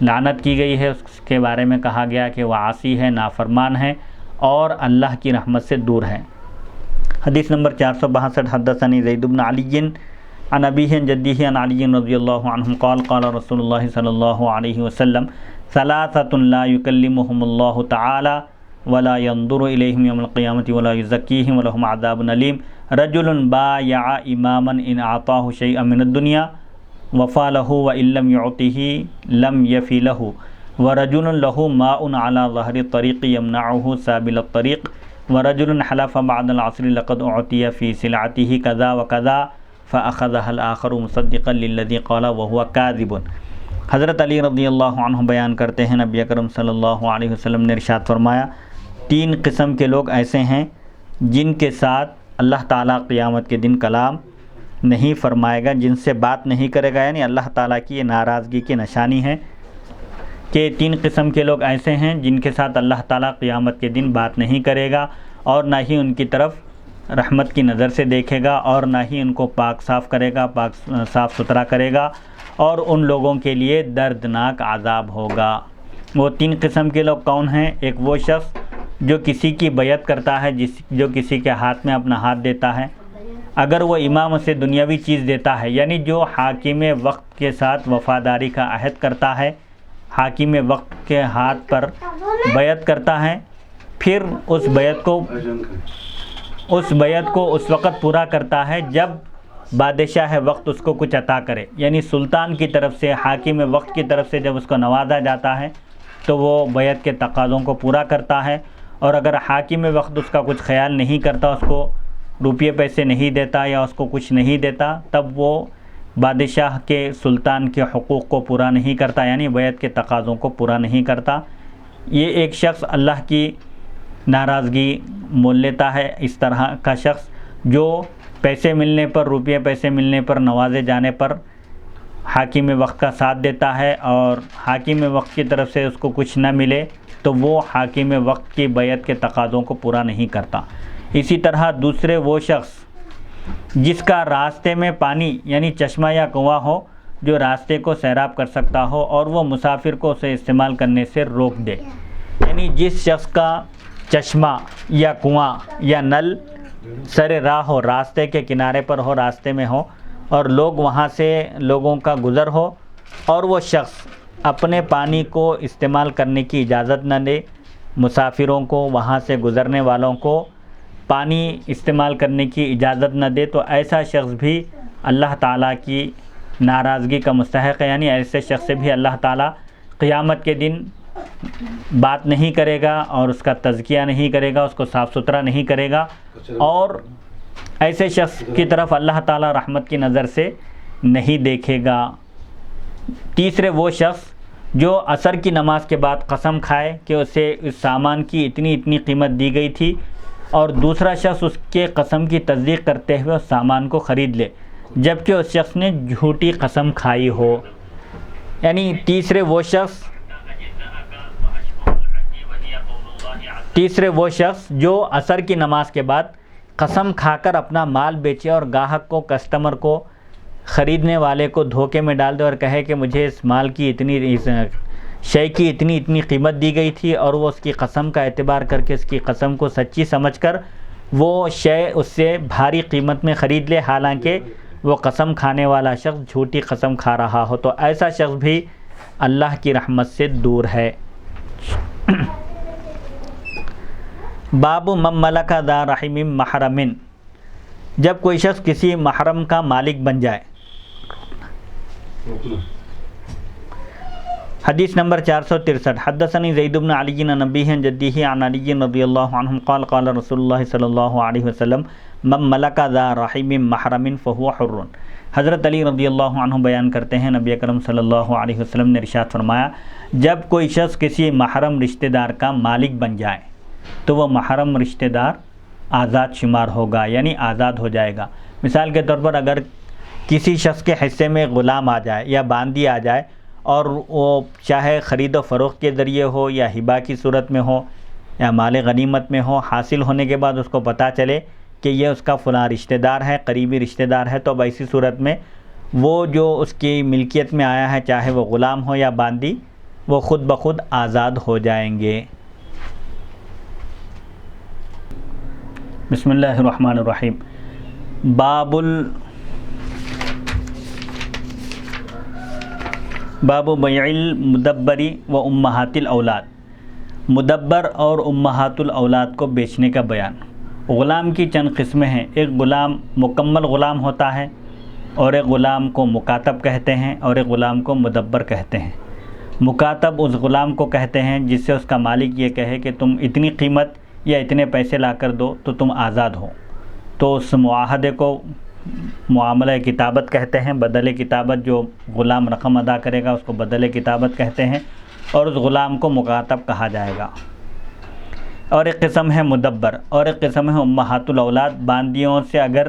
لعنت کی گئی ہے۔ اس کے بارے میں کہا گیا کہ وہ عاصی ہے، نافرمان ہے اور اللہ کی رحمت سے دور ہے۔ حدیث نمبر 462، حدثني زید بن علی عن ابیہ عن جدیہ عن علی رضی اللہ عنہ قال قال رسول اللہ صلی اللہ علیہ وسلم ثلاثۃ لا یکلمہم اللہ تعالی ولا ينظر الیہم یوم القیامۃ ولا یزکیہم ولہم عذاب علیم، رجل بایع اماما ان اعطاہ شیئا من الدنیا وفى له وإن لم يعطه لم يفي له، ورجل له ماء على ظهر الطريق يمنعه سابل الطريق، ورجل حلف بعد العصر لقد أعطي في سلعته كذا وكذا فأخذها الآخر مصدقا للذي قال وهو كاذب۔ حضرت علی رضی اللہ عنہ بیان کرتے ہیں، نبی اکرم صلی اللہ علیہ وسلم نے ارشاد فرمایا، 3 قسم کے لوگ ایسے ہیں جن کے ساتھ اللہ تعالیٰ قیامت کے دن کلام نہیں فرمائے گا، جن سے بات نہیں کرے گا، یعنی اللہ تعالیٰ کی یہ ناراضگی کی نشانی ہے کہ 3 قسم کے لوگ ایسے ہیں جن کے ساتھ اللہ تعالیٰ قیامت کے دن بات نہیں کرے گا اور نہ ہی ان کی طرف رحمت کی نظر سے دیکھے گا اور نہ ہی ان کو پاک صاف کرے گا، پاک صاف ستھرا کرے گا، اور ان لوگوں کے لیے دردناک عذاب ہوگا۔ وہ 3 قسم کے لوگ کون ہیں؟ ایک وہ شخص جو کسی کی بیعت کرتا ہے، جو کسی کے ہاتھ میں اپنا ہاتھ دیتا ہے، اگر وہ امام سے دنیاوی چیز دیتا ہے، یعنی جو حاکم وقت کے ساتھ وفاداری کا عہد کرتا ہے، حاکم وقت کے ہاتھ پر بیعت کرتا ہے، پھر اس بیعت کو اس وقت پورا کرتا ہے جب بادشاہ وقت اس کو کچھ عطا کرے، یعنی سلطان کی طرف سے، حاکم وقت کی طرف سے جب اس کو نوازا جاتا ہے تو وہ بیعت کے تقاضوں کو پورا کرتا ہے، اور اگر حاکم وقت اس کا کچھ خیال نہیں کرتا، اس کو روپیے پیسے نہیں دیتا یا اس کو کچھ نہیں دیتا، تب وہ بادشاہ کے، سلطان کے حقوق کو پورا نہیں کرتا، یعنی بیعت کے تقاضوں کو پورا نہیں کرتا۔ یہ ایک شخص اللہ کی ناراضگی مول لیتا ہے۔ اس طرح کا شخص جو پیسے ملنے پر، روپیے پیسے ملنے پر، نوازے جانے پر حاکم وقت کا ساتھ دیتا ہے اور حاکم وقت کی طرف سے اس کو کچھ نہ ملے تو وہ حاکم وقت کی بیعت کے تقاضوں کو پورا نہیں کرتا۔ اسی طرح دوسرے وہ شخص جس کا راستے میں پانی، یعنی چشمہ یا کنواں ہو، جو راستے کو سیراب کر سکتا ہو اور وہ مسافر کو اسے استعمال کرنے سے روک دے، یعنی جس شخص کا چشمہ یا کنواں یا نل سر راہ ہو، راستے کے کنارے پر ہو، راستے میں ہو، اور لوگ وہاں سے لوگوں کا گزر ہو اور وہ شخص اپنے پانی کو استعمال کرنے کی اجازت نہ دے، مسافروں کو، وہاں سے گزرنے والوں کو پانی استعمال کرنے کی اجازت نہ دے، تو ایسا شخص بھی اللہ تعالیٰ کی ناراضگی کا مستحق ہے، یعنی ایسے شخص سے بھی اللہ تعالیٰ قیامت کے دن بات نہیں کرے گا اور اس کا تزکیہ نہیں کرے گا، اس کو صاف ستھرا نہیں کرے گا، اور ایسے شخص کی طرف اللہ تعالیٰ رحمت کی نظر سے نہیں دیکھے گا۔ تیسرے وہ شخص جو عصر کی نماز کے بعد قسم کھائے کہ اسے اس سامان کی اتنی قیمت دی گئی تھی، اور دوسرا شخص اس کے قسم کی تصدیق کرتے ہوئے اس سامان کو خرید لے جبکہ اس شخص نے جھوٹی قسم کھائی ہو۔ یعنی تیسرے وہ شخص جو عصر کی نماز کے بعد قسم کھا کر اپنا مال بیچے اور گاہک کو، کسٹمر کو، خریدنے والے کو دھوکے میں ڈال دے اور کہے کہ مجھے اس مال کی اس شے کی اتنی قیمت دی گئی تھی، اور وہ اس کی قسم کا اعتبار کر کے اس کی قسم کو سچی سمجھ کر وہ شے اس سے بھاری قیمت میں خرید لے، حالانکہ وہ قسم کھانے والا شخص جھوٹی قسم کھا رہا ہو، تو ایسا شخص بھی اللہ کی رحمت سے دور ہے۔ باب من ملک ذا رحم محرم، جب کوئی شخص کسی محرم کا مالک بن جائے۔ حدیث نمبر 463، حدثني زید بن علی عن ابیہ عن جدیہ عن علی رضی اللہ عنہ قال قال رسول اللہ صلی اللہ علیہ وسلم من ملک ذا رحم محرم فهو حر۔ حضرت علی رضی اللہ عنہ بیان کرتے ہیں، نبی اکرم صلی اللہ علیہ وسلم نے ارشاد فرمایا، جب کوئی شخص کسی محرم رشتہ دار کا مالک بن جائے، تو وہ محرم رشتہ دار آزاد شمار ہوگا، یعنی آزاد ہو جائے گا۔ مثال کے طور پر اگر کسی شخص کے حصے میں غلام آ جائے یا باندی آ جائے، اور وہ چاہے خرید و فروخت کے ذریعے ہو یا ہبہ کی صورت میں ہو یا مال غنیمت میں ہو، حاصل ہونے کے بعد اس کو پتہ چلے کہ یہ اس کا فلاں رشتہ دار ہے، قریبی رشتہ دار ہے، تو اب ایسی صورت میں وہ جو اس کی ملکیت میں آیا ہے، چاہے وہ غلام ہو یا باندی، وہ خود بخود آزاد ہو جائیں گے۔ بسم اللہ الرحمن الرحیم۔ باب بیع المدبری و امہات الاولاد، مدبر اور امہات الاولاد کو بیچنے کا بیان۔ غلام کی چند قسمیں ہیں، ایک غلام مکمل غلام ہوتا ہے، اور ایک غلام کو مکاتب کہتے ہیں، اور ایک غلام کو مدبر کہتے ہیں۔ مکاتب اس غلام کو کہتے ہیں جس سے اس کا مالک یہ کہے کہ تم اتنی قیمت یا اتنے پیسے لا کر دو تو تم آزاد ہو، تو اس معاہدے کو معاملہ کتابت کہتے ہیں۔ بدل کتابت، جو غلام رقم ادا کرے گا اس کو بدل کتابت کہتے ہیں، اور اس غلام کو مکاتب کہا جائے گا۔ اور ایک قسم ہے مدبر، اور ایک قسم ہے امہات الاولاد۔ باندیوں سے اگر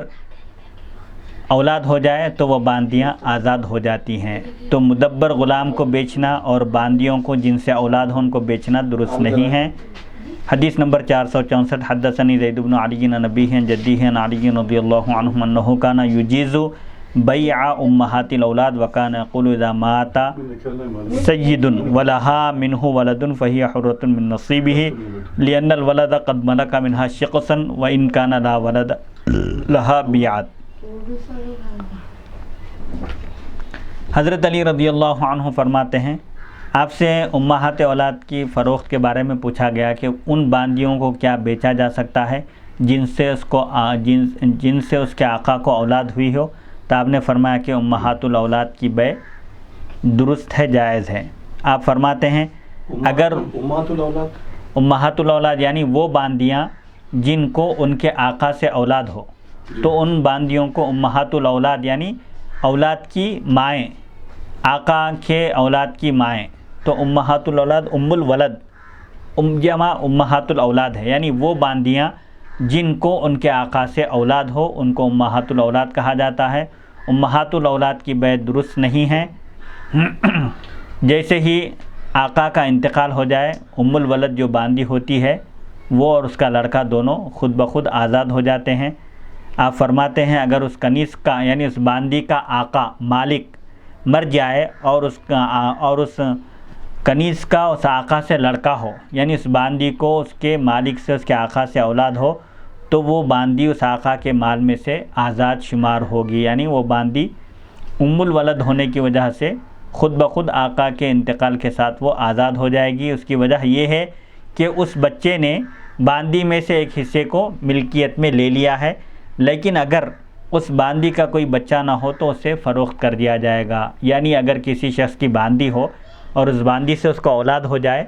اولاد ہو جائے تو وہ باندیاں آزاد ہو جاتی ہیں، تو مدبر غلام کو بیچنا اور باندیوں کو جن سے اولاد ہو ان کو بیچنا درست نہیں ہے۔ حدیث نمبر 464، حدثنی زید بن علی عن ابیہ عن جدیہ عن علی رضی اللہ عنہ انہ کان یجیز بیع امہات الاولاد وکان یقول اذا مات سید ولها منه ولد فهي حرة من نصیبہ لأن الولد قد ملک منها شقصا وإن كان لا ولد لها بیعت۔ حضرت علی رضی اللہ عنہ فرماتے ہیں، آپ سے امہات اولاد کی فروخت کے بارے میں پوچھا گیا کہ ان باندیوں کو کیا بیچا جا سکتا ہے جن سے اس کے آقا کو اولاد ہوئی ہو، تو آپ نے فرمایا کہ امہات الاولاد کی بیع درست ہے، جائز ہے۔ آپ فرماتے ہیں اگر امہات الاولاد یعنی وہ باندیاں جن کو ان کے آقا سے اولاد ہو، تو ان باندیوں کو امہات الاولاد یعنی اولاد کی مائیں، آقا کے اولاد کی مائیں، تو امہات الاولاد ام الولد جمع امہات الاولاد ہے، یعنی وہ باندیاں جن کو ان کے آقا سے اولاد ہو ان کو امہات الاولاد کہا جاتا ہے۔ امہات الاولاد کی بیع درست نہیں ہے۔ جیسے ہی آقا کا انتقال ہو جائے، ام الولد جو باندی ہوتی ہے وہ اور اس کا لڑکا دونوں خود بخود آزاد ہو جاتے ہیں۔ آپ فرماتے ہیں اگر اس کنیز کا یعنی اس باندی کا آقا مالک مر جائے اور اس کنیز کا اس آقا سے لڑکا ہو، یعنی اس باندی کو اس کے مالک سے اس کے آقا سے اولاد ہو، تو وہ باندی اس آقا کے مال میں سے آزاد شمار ہوگی، یعنی وہ باندی ام الولد ہونے کی وجہ سے خود بخود آقا کے انتقال کے ساتھ وہ آزاد ہو جائے گی۔ اس کی وجہ یہ ہے کہ اس بچے نے باندی میں سے ایک حصے کو ملکیت میں لے لیا ہے، لیکن اگر اس باندی کا کوئی بچہ نہ ہو تو اسے فروخت کر دیا جائے گا۔ یعنی اگر کسی شخص کی باندی ہو اور اس باندی سے اس کو اولاد ہو جائے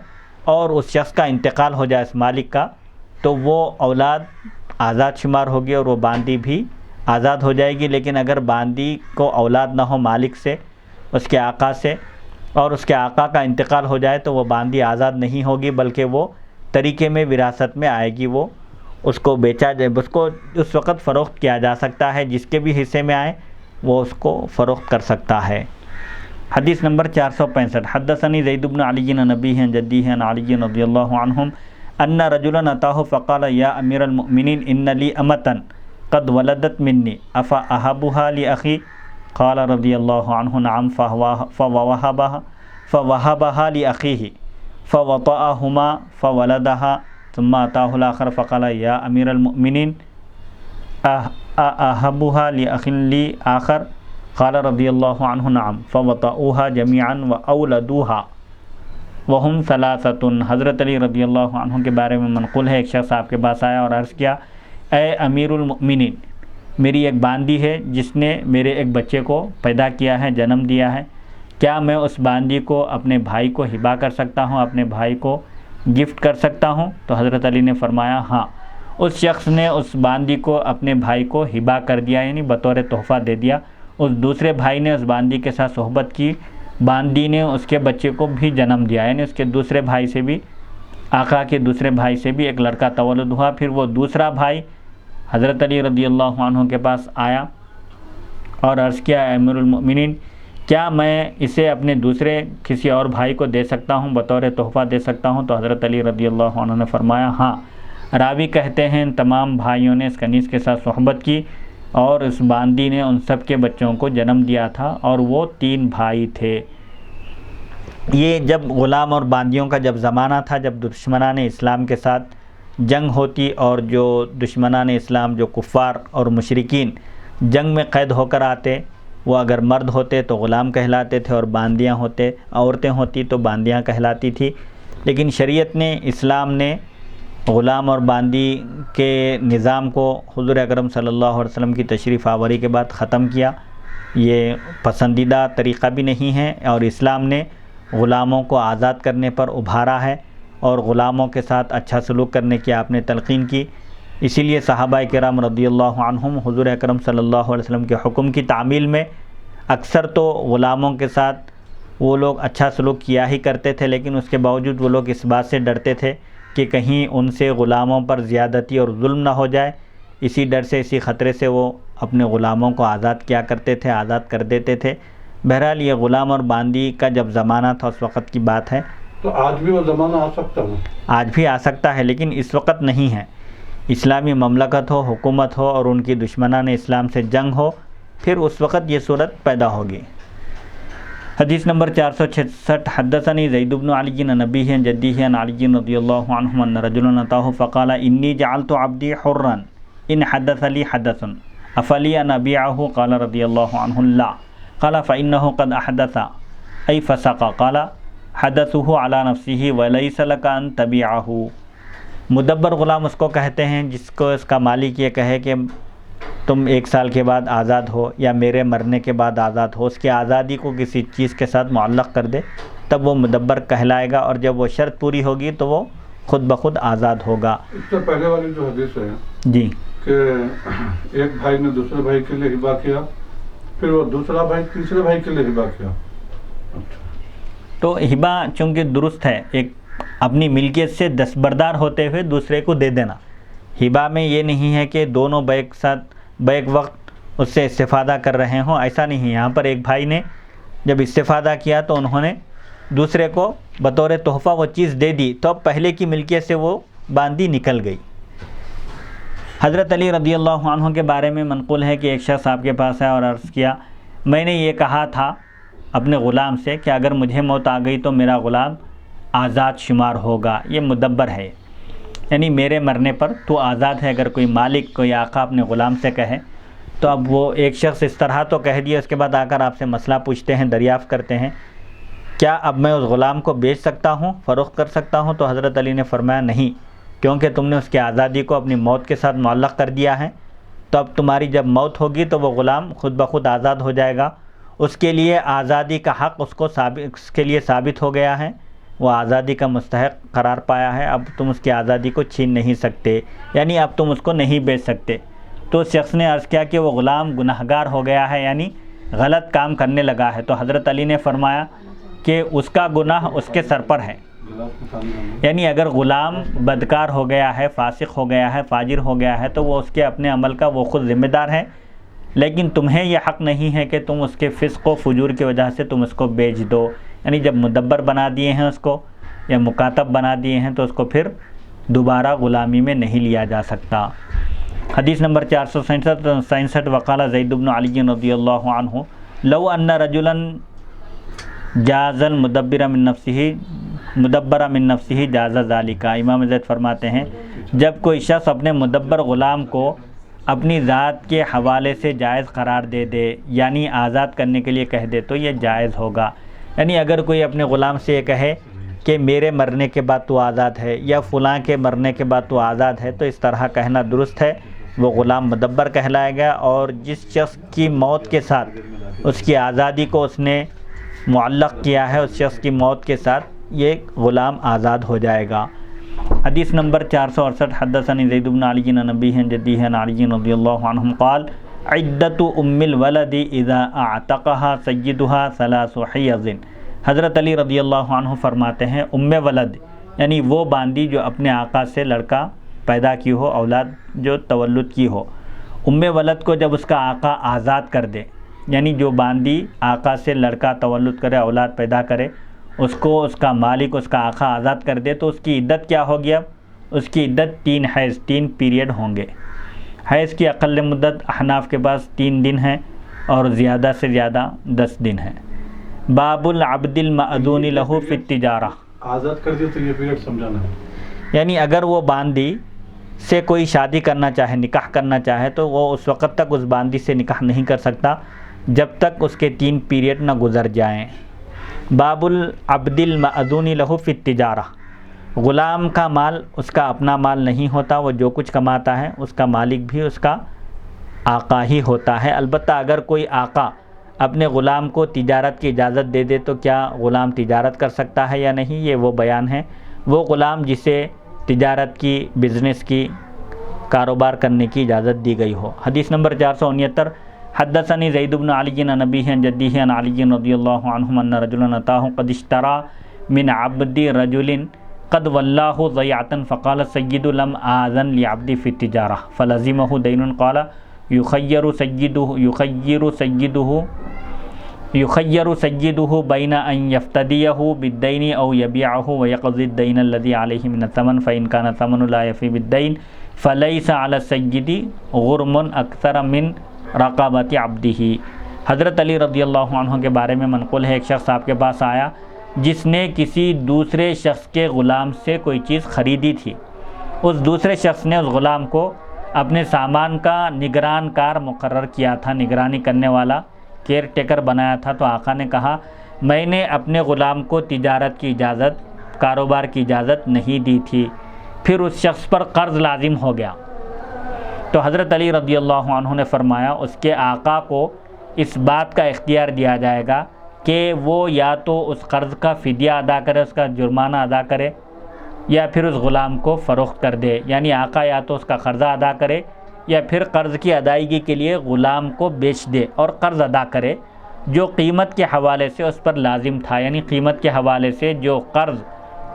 اور اس شخص کا انتقال ہو جائے اس مالک کا، تو وہ اولاد آزاد شمار ہوگی اور وہ باندی بھی آزاد ہو جائے گی۔ لیکن اگر باندی کو اولاد نہ ہو مالک سے، اس کے آقا سے، اور اس کے آقا کا انتقال ہو جائے تو وہ باندی آزاد نہیں ہوگی، بلکہ وہ طریقے میں وراثت میں آئے گی۔ وہ اس کو بیچا جائے، اس کو اس وقت فروخت کیا جا سکتا ہے، جس کے بھی حصے میں آئے وہ اس کو فروخت کر سکتا ہے۔ حدیث نمبر 465، حدثنی زید بن علی عن ابیہ عن جدیہ عن علی رضی اللہ عنہم ان رجلا اتاہ فقال یا امیر المؤمنین ان لی امتا قد ولدت منی افا اہبها لاخی قال رضی اللہ عنہ نعم فوهبها لاخیہ فوطأهما فولدها ثم اتاه الاخر فقال یا امیر المؤمنین اہبها لاخ لی آخر قال رضی اللہ عنہ نعم فوطئوها جميعا واولدوها وهم ثلاثۃ۔ حضرت علی رضی اللہ عنہ کے بارے میں منقول ہے، ایک شخص آپ کے پاس آیا اور عرض کیا، اے امیر المؤمنین، میری ایک باندی ہے جس نے میرے ایک بچے کو پیدا کیا ہے، جنم دیا ہے، کیا میں اس باندی کو اپنے بھائی کو ہبہ کر سکتا ہوں، اپنے بھائی کو گفٹ کر سکتا ہوں؟ تو حضرت علی نے فرمایا ہاں۔ اس شخص نے اس باندی کو اپنے بھائی کو ہبہ کر دیا، یعنی بطور تحفہ دے دیا۔ اس دوسرے بھائی نے اس باندی کے ساتھ صحبت کی، باندی نے اس کے بچے کو بھی جنم دیا، یعنی اس کے دوسرے بھائی سے بھی آقا کے دوسرے بھائی سے بھی ایک لڑکا تولد ہوا. پھر وہ دوسرا بھائی حضرت علی رضی اللہ عنہ کے پاس آیا اور عرض کیا اے امیر المؤمنین کیا میں اسے اپنے دوسرے کسی اور بھائی کو دے سکتا ہوں، بطور تحفہ دے سکتا ہوں؟ تو حضرت علی رضی اللہ عنہ نے فرمایا ہاں. راوی کہتے ہیں تمام بھائیوں نے اس کنیز کے ساتھ صحبت کی اور اس باندی نے ان سب کے بچوں کو جنم دیا تھا اور وہ 3 بھائی تھے. یہ جب غلام اور باندیوں کا جب زمانہ تھا، جب دشمنان اسلام کے ساتھ جنگ ہوتی اور جو دشمنان اسلام جو کفار اور مشرکین جنگ میں قید ہو کر آتے، وہ اگر مرد ہوتے تو غلام کہلاتے تھے اور باندیاں عورتیں ہوتی تو باندیاں کہلاتی تھی. لیکن شریعت نے، اسلام نے غلام اور باندی کے نظام کو حضور اکرم صلی اللہ علیہ وسلم کی تشریف آوری کے بعد ختم کیا. یہ پسندیدہ طریقہ بھی نہیں ہے اور اسلام نے غلاموں کو آزاد کرنے پر ابھارا ہے اور غلاموں کے ساتھ اچھا سلوک کرنے کی آپ نے تلقین کی. اسی لیے صحابہ کرام رضی اللہ عنہم حضور اکرم صلی اللہ علیہ وسلم کے حکم کی تعمیل میں اکثر تو غلاموں کے ساتھ وہ لوگ اچھا سلوک کیا ہی کرتے تھے، لیکن اس کے باوجود وہ لوگ اس بات سے ڈرتے تھے کہ کہیں ان سے غلاموں پر زیادتی اور ظلم نہ ہو جائے. اسی ڈر سے، اسی خطرے سے وہ اپنے غلاموں کو آزاد کیا کرتے تھے، آزاد کر دیتے تھے. بہرحال یہ غلام اور باندی کا جب زمانہ تھا اس وقت کی بات ہے. تو آج بھی وہ زمانہ آ سکتا ہے؟ آج بھی آ سکتا ہے لیکن اس وقت نہیں ہے. اسلامی مملکت ہو، حکومت ہو اور ان کی دشمنان اسلام سے جنگ ہو، پھر اس وقت یہ صورت پیدا ہوگی. حدیث نمبر 466 حدثني زید بن علی عن ابیہ عن جدیہ عن علی رضی اللہ عنہ ان رجلا اتاه فقال انی جعلت عبدی حرا ان حدث لی حدث افلی ان ابیعه قال رضی اللہ عنہ لا قال فانه قد احدث ای فسق قال حدثه على نفسه وليس لك ان تبيعه. مدبر غلام اس کو کہتے ہیں جس کو اس کا مالک یہ کہے کہ تم 1 سال کے بعد آزاد ہو یا میرے مرنے کے بعد آزاد ہو، اس کی آزادی کو کسی چیز کے ساتھ معلق کر دے تب وہ مدبر کہلائے گا، اور جب وہ شرط پوری ہوگی تو وہ خود بخود آزاد ہوگا. اس سے پہلے والی جو حدیث ہے جی کہ ایک بھائی نے دوسرے بھائی کے لیے ہبہ کیا، پھر وہ دوسرا بھائی تیسرے بھائی کے لیے ہبہ کیا. تو ہبہ چونکہ درست ہے، ایک اپنی ملکیت سے دستبردار ہوتے ہوئے دوسرے کو دے دینا. ہبہ میں یہ نہیں ہے کہ دونوں بیک وقت اس سے استفادہ کر رہے ہوں، ایسا نہیں ہے. یہاں پر ایک بھائی نے جب استفادہ کیا تو انہوں نے دوسرے کو بطور تحفہ وہ چیز دے دی، تو اب پہلے کی ملکیت سے وہ باندی نکل گئی. حضرت علی رضی اللہ عنہ کے بارے میں منقول ہے کہ ایک شخص آپ کے پاس آیا اور عرض کیا میں نے یہ کہا تھا اپنے غلام سے کہ اگر مجھے موت آ گئی تو میرا غلام آزاد شمار ہوگا. یہ مدبر ہے، یعنی میرے مرنے پر تو آزاد ہے. اگر کوئی مالک، کوئی آقا اپنے غلام سے کہے تو اب وہ ایک شخص اس طرح تو کہہ دیا، اس کے بعد آ کر آپ سے مسئلہ پوچھتے ہیں، دریافت کرتے ہیں کیا اب میں اس غلام کو بیچ سکتا ہوں، فروخت کر سکتا ہوں؟ تو حضرت علی نے فرمایا نہیں، کیونکہ تم نے اس کی آزادی کو اپنی موت کے ساتھ معلق کر دیا ہے. تو اب تمہاری جب موت ہوگی تو وہ غلام خود بخود آزاد ہو جائے گا. اس کے لیے آزادی کا حق اس کے لیے ثابت ہو گیا ہے، وہ آزادی کا مستحق قرار پایا ہے. اب تم اس کی آزادی کو چھین نہیں سکتے، یعنی اب تم اس کو نہیں بیچ سکتے. تو اس شخص نے عرض کیا کہ وہ غلام گنہگار ہو گیا ہے، یعنی غلط کام کرنے لگا ہے. تو حضرت علی نے فرمایا کہ اس کا گناہ اس کے سر پر ہے. یعنی اگر غلام بدکار ہو گیا ہے، فاسق ہو گیا ہے، فاجر ہو گیا ہے تو وہ اس کے اپنے عمل کا وہ خود ذمہ دار ہے، لیکن تمہیں یہ حق نہیں ہے کہ تم اس کے فسق و فجور کی وجہ سے تم اس کو بیچ دو. یعنی جب مدبر بنا دیے ہیں اس کو یا مکاتب بنا دیے ہیں تو اس کو پھر دوبارہ غلامی میں نہیں لیا جا سکتا. حدیث نمبر 467 وقال زید بن علی رضی اللہ عنہ لو ان رجلا جاز المدبر من نفسه جاز ذالک. امام زید فرماتے ہیں جب کوئی شخص اپنے مدبر غلام کو اپنی ذات کے حوالے سے جائز قرار دے دے، یعنی آزاد کرنے کے لیے کہہ دے تو یہ جائز ہوگا. یعنی اگر کوئی اپنے غلام سے یہ کہے کہ میرے مرنے کے بعد تو آزاد ہے یا فلاں کے مرنے کے بعد تو آزاد ہے، تو اس طرح کہنا درست ہے، وہ غلام مدبر کہلائے گا. اور جس شخص کی موت کے ساتھ اس کی آزادی کو اس نے معلق کیا ہے، اس شخص کی موت کے ساتھ یہ غلام آزاد ہو جائے گا. حدیث نمبر 468 حدثني زید بن علی عن ابیہ عن جدیہ عن علی رضی اللہ عنہ قال عدت ام الولد اذا اعتقها سیدها 3 حیض. حضرت علی رضی اللہ عنہ فرماتے ہیں ام ولد یعنی وہ باندی جو اپنے آقا سے لڑکا پیدا کی ہو، اولاد جو تولد کی ہو، ام ولد کو جب اس کا آقا آزاد کر دے، یعنی جو باندی آقا سے لڑکا تولد کرے، اولاد پیدا کرے، اس کو اس کا مالک، اس کا آقا آزاد کر دے، تو اس کی عدت کیا ہوگی؟ اب اس کی عدت 3 حیض، 3 پیریڈ ہوں گے۔ حیض کی اقل مدت احناف کے پاس 3 دن ہے اور زیادہ سے زیادہ 10 دن ہے۔ باب العبد المأذون لہ فی التجارہ، آزاد کر دیا تو یہ پیریڈ سمجھانا ہے، یعنی اگر وہ باندی سے کوئی شادی کرنا چاہے، نکاح کرنا چاہے، تو وہ اس وقت تک اس باندی سے نکاح نہیں کر سکتا جب تک اس کے 3 پیریڈ نہ گزر جائیں۔ باب العبد المأذون لہ فی التجارہ، غلام کا مال اس کا اپنا مال نہیں ہوتا، وہ جو کچھ کماتا ہے اس کا مالک بھی اس کا آقا ہی ہوتا ہے۔ البتہ اگر کوئی آقا اپنے غلام کو تجارت کی اجازت دے دے تو کیا غلام تجارت کر سکتا ہے یا نہیں، یہ وہ بیان ہے۔ وہ غلام جسے تجارت کی، بزنس کی، کاروبار کرنے کی اجازت دی گئی ہو۔ حدیث نمبر 469، حدثني زید بن علی عن ابیہ عن جدیہ عن علی رضی اللہ عنہ ان رجلا اتاه قد اشترى من عبد رجل قد واللہ ضیعة فقال السید لم آذن لعبدی فی التجارہ فلزمہ دین قال يخير سيده بين أن يفتديه بالدين أو يبيعه ويقضي الدين الذي عليه من الثمن فإن كان الثمن لا يفي بالدين فليس على السيد غرم أكثر من رقبة عبده۔ حضرت علی رضی اللہ عنہ کے بارے میں منقول ہے، ایک شخص آپ کے پاس آیا جس نے کسی دوسرے شخص کے غلام سے کوئی چیز خریدی تھی۔ اس دوسرے شخص نے اس غلام کو اپنے سامان کا نگران کار مقرر کیا تھا، نگرانی کرنے والا، کیئر ٹیکر بنایا تھا۔ تو آقا نے کہا میں نے اپنے غلام کو تجارت کی اجازت، کاروبار کی اجازت نہیں دی تھی، پھر اس شخص پر قرض لازم ہو گیا۔ تو حضرت علی رضی اللہ عنہ نے فرمایا اس کے آقا کو اس بات کا اختیار دیا جائے گا کہ وہ یا تو اس قرض کا فدیہ ادا کرے، اس کا جرمانہ ادا کرے، یا پھر اس غلام کو فروخت کر دے۔ یعنی آقا یا تو اس کا قرضہ ادا کرے یا پھر قرض کی ادائیگی کے لیے غلام کو بیچ دے اور قرض ادا کرے جو قیمت کے حوالے سے اس پر لازم تھا، یعنی قیمت کے حوالے سے جو قرض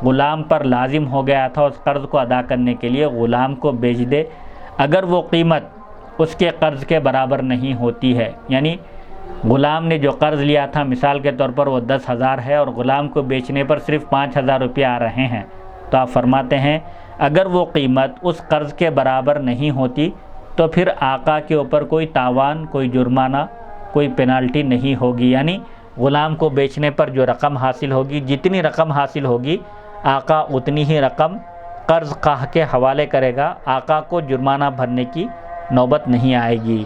غلام پر لازم ہو گیا تھا اس قرض کو ادا کرنے کے لیے غلام کو بیچ دے، اگر وہ قیمت اس کے قرض کے برابر نہیں ہوتی ہے۔ یعنی غلام نے جو قرض لیا تھا مثال کے طور پر وہ 10,000 ہے اور غلام کو بیچنے پر صرف 5,000 روپیہ آ رہے ہیں، تو آپ فرماتے ہیں اگر وہ قیمت اس قرض کے برابر نہیں ہوتی تو پھر آقا کے اوپر کوئی تاوان، کوئی جرمانہ، کوئی پینالٹی نہیں ہوگی۔ یعنی غلام کو بیچنے پر جو رقم حاصل ہوگی، جتنی رقم حاصل ہوگی آقا اتنی ہی رقم قرض خواہ کے حوالے کرے گا، آقا کو جرمانہ بھرنے کی نوبت نہیں آئے گی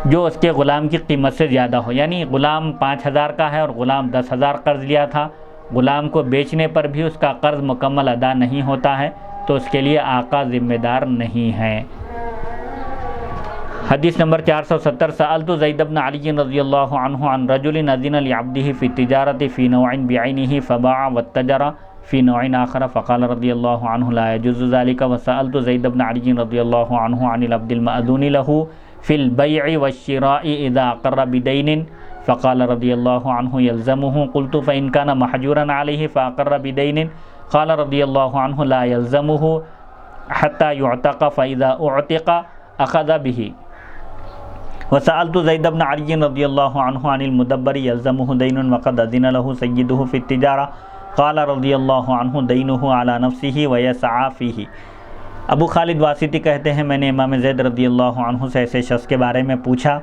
جو اس کے غلام کی قیمت سے زیادہ ہو۔ یعنی غلام 5,000 کا ہے اور غلام 10,000 قرض لیا تھا، غلام کو بیچنے پر بھی اس کا قرض مکمل ادا نہیں ہوتا ہے تو اس کے لیے آقا ذمہ دار نہیں ہے۔ حدیث نمبر 470، سألت زید بن علی رضی اللہ عنہ عن رجل اذن لعبده فی التجارة فی نوع بعینه فباع واتجر فی نوع آخر فقال رضی اللہ عنہ لا يجوز ذلك۔ وسألت زید بن علی رضی اللہ عنہ عن العبد المأذون له فی البیع والشراء اذا اقر بدین فقال رضی اللہ عنہ يلزمه۔ قلت فإن كان محجورا علیہ فاقر بدین قال رضی اللہ عنہ لا يلزمه حتى يعتق فإذا اعتق اخذ به۔ وسألت زید بن علی رضی اللہ عنہ عن المدبر يلزمه دین وقد اذن له سیده فی التجارہ قال رضی اللہ عنہ دینه على نفسه ويسعى فيه۔ ابو خالد واسطی کہتے ہیں میں نے امام زید رضی اللہ عنہ سے ایسے شخص کے بارے میں پوچھا،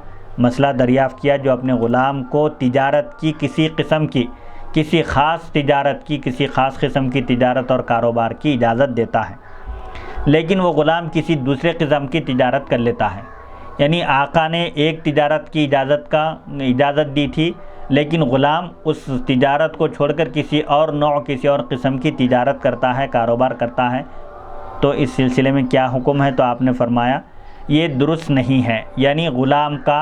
مسئلہ دریافت کیا جو اپنے غلام کو تجارت کی کسی قسم کی، کسی خاص تجارت کی، کسی خاص قسم کی تجارت اور کاروبار کی اجازت دیتا ہے، لیکن وہ غلام کسی دوسرے قسم کی تجارت کر لیتا ہے۔ یعنی آقا نے ایک تجارت کی اجازت دی تھی لیکن غلام اس تجارت کو چھوڑ کر کسی اور نوع، کسی اور قسم کی تجارت کرتا ہے، کاروبار کرتا ہے، تو اس سلسلے میں کیا حکم ہے؟ تو آپ نے فرمایا یہ درست نہیں ہے۔ یعنی غلام کا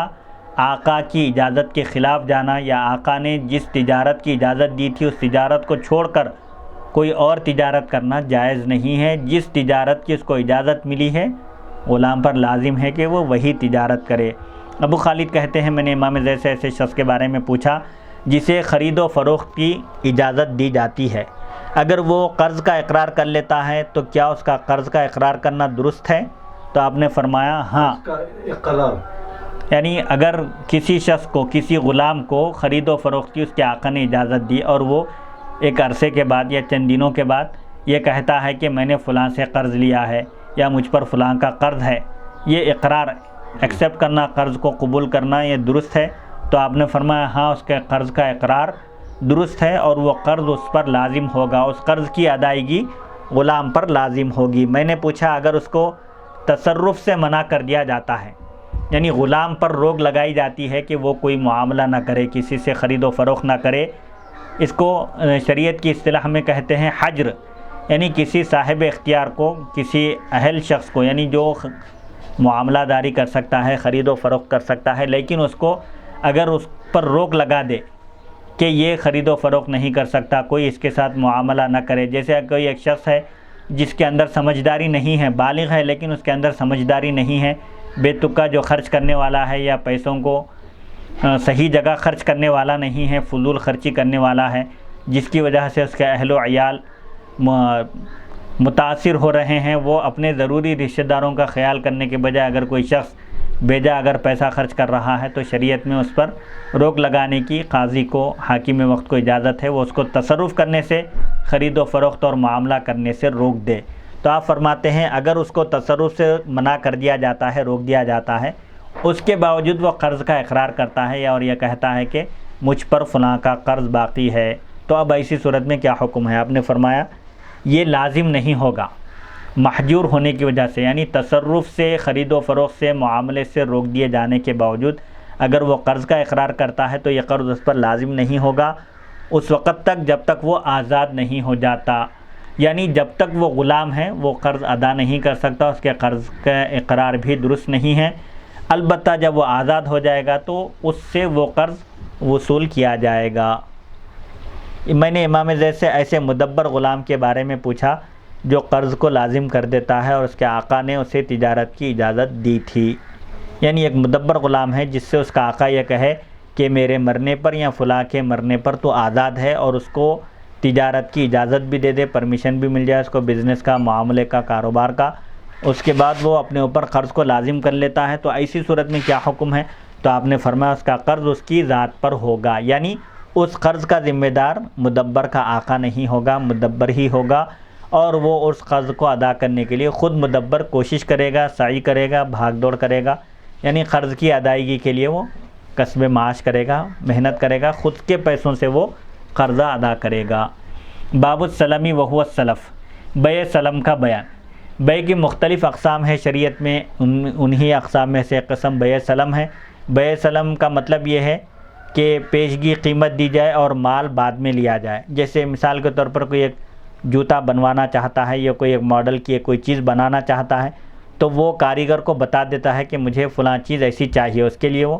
آقا کی اجازت کے خلاف جانا یا آقا نے جس تجارت کی اجازت دی تھی اس تجارت کو چھوڑ کر کوئی اور تجارت کرنا جائز نہیں ہے۔ جس تجارت کی اس کو اجازت ملی ہے غلام پر لازم ہے کہ وہ وہی تجارت کرے۔ ابو خالد کہتے ہیں میں نے امام زید سے ایسے شخص کے بارے میں پوچھا جسے خرید و فروخت کی اجازت دی جاتی ہے، اگر وہ قرض کا اقرار کر لیتا ہے تو کیا اس کا قرض کا اقرار کرنا درست ہے؟ تو آپ نے فرمایا ہاں، اس کا اقرار یعنی اگر کسی شخص کو، کسی غلام کو خرید و فروخت کی اس کے آقا نے اجازت دی اور وہ ایک عرصے کے بعد یا چند دنوں کے بعد یہ کہتا ہے کہ میں نے فلاں سے قرض لیا ہے یا مجھ پر فلاں کا قرض ہے، یہ اقرار ایکسیپٹ کرنا، قرض کو قبول کرنا یہ درست ہے؟ تو آپ نے فرمایا ہاں، اس کے قرض کا اقرار درست ہے اور وہ قرض اس پر لازم ہوگا، اس قرض کی ادائیگی غلام پر لازم ہوگی۔ میں نے پوچھا اگر اس کو تصرف سے منع کر دیا جاتا ہے، یعنی غلام پر روک لگائی جاتی ہے کہ وہ کوئی معاملہ نہ کرے، کسی سے خرید و فروخت نہ کرے، اس کو شریعت کی اصطلاح میں کہتے ہیں حجر، یعنی کسی صاحب اختیار کو، کسی اہل شخص کو، یعنی جو معاملہ داری کر سکتا ہے، خرید و فروخت کر سکتا ہے، لیکن اس کو اگر اس پر روک لگا دے کہ یہ خرید و فروخت نہیں کر سکتا، کوئی اس کے ساتھ معاملہ نہ کرے، جیسے کوئی ایک شخص ہے جس کے اندر سمجھداری نہیں ہے، بالغ ہے لیکن اس کے اندر سمجھداری نہیں ہے، بے تکا جو خرچ کرنے والا ہے یا پیسوں کو صحیح جگہ خرچ کرنے والا نہیں ہے، فضول خرچی کرنے والا ہے، جس کی وجہ سے اس کے اہل و عیال متاثر ہو رہے ہیں، وہ اپنے ضروری رشتہ داروں کا خیال کرنے کے بجائے اگر کوئی شخص بیجا اگر پیسہ خرچ کر رہا ہے تو شریعت میں اس پر روک لگانے کی قاضی کو، حاکم وقت کو اجازت ہے، وہ اس کو تصرف کرنے سے، خرید و فروخت اور معاملہ کرنے سے روک دے۔ تو آپ فرماتے ہیں اگر اس کو تصرف سے منع کر دیا جاتا ہے، روک دیا جاتا ہے، اس کے باوجود وہ قرض کا اقرار کرتا ہے اور یہ کہتا ہے کہ مجھ پر فلاں کا قرض باقی ہے، تو اب ایسی صورت میں کیا حکم ہے؟ آپ نے فرمایا یہ لازم نہیں ہوگا، محجور ہونے کی وجہ سے، یعنی تصرف سے، خرید و فروخت سے، معاملے سے روک دیے جانے کے باوجود اگر وہ قرض کا اقرار کرتا ہے تو یہ قرض اس پر لازم نہیں ہوگا اس وقت تک جب تک وہ آزاد نہیں ہو جاتا، یعنی جب تک وہ غلام ہے وہ قرض ادا نہیں کر سکتا، اس کے قرض کا اقرار بھی درست نہیں ہے۔ البتہ جب وہ آزاد ہو جائے گا تو اس سے وہ قرض وصول کیا جائے گا۔ میں نے امام زید سے ایسے مدبر غلام کے بارے میں پوچھا جو قرض کو لازم کر دیتا ہے اور اس کے آقا نے اسے تجارت کی اجازت دی تھی، یعنی ایک مدبر غلام ہے جس سے اس کا آقا یہ کہے کہ میرے مرنے پر یا فلاں کے مرنے پر تو آزاد ہے، اور اس کو تجارت کی اجازت بھی دے دے، پرمیشن بھی مل جائے اس کو بزنس کا، معاملے کا، کاروبار کا، اس کے بعد وہ اپنے اوپر قرض کو لازم کر لیتا ہے، تو ایسی صورت میں کیا حکم ہے؟ تو آپ نے فرمایا اس کا قرض اس کی ذات پر ہوگا، یعنی اس قرض کا ذمہ دار مدبر کا آقا نہیں ہوگا، مدبر ہی ہوگا، اور وہ اس قرض کو ادا کرنے کے لیے خود مدبر کوشش کرے گا، سعی کرے گا، بھاگ دوڑ کرے گا، یعنی قرض کی ادائیگی کے لیے وہ کسب معاش کرے گا، محنت کرے گا، خود کے پیسوں سے وہ قرضہ ادا کرے گا۔ باب السلمی وہو السلف، بیع سلم کا بیان۔ بیع کی مختلف اقسام ہے شریعت میں، انہی اقسام میں سے ایک قسم بیع سلم ہے۔ بیع سلم کا مطلب یہ ہے کہ پیشگی قیمت دی جائے اور مال بعد میں لیا جائے، جیسے مثال کے طور پر کوئی ایک جوتا بنوانا چاہتا ہے یا کوئی ایک ماڈل کی کوئی چیز بنانا چاہتا ہے تو وہ کاریگر کو بتا دیتا ہے کہ مجھے فلاں چیز ایسی چاہیے، اس کے لیے وہ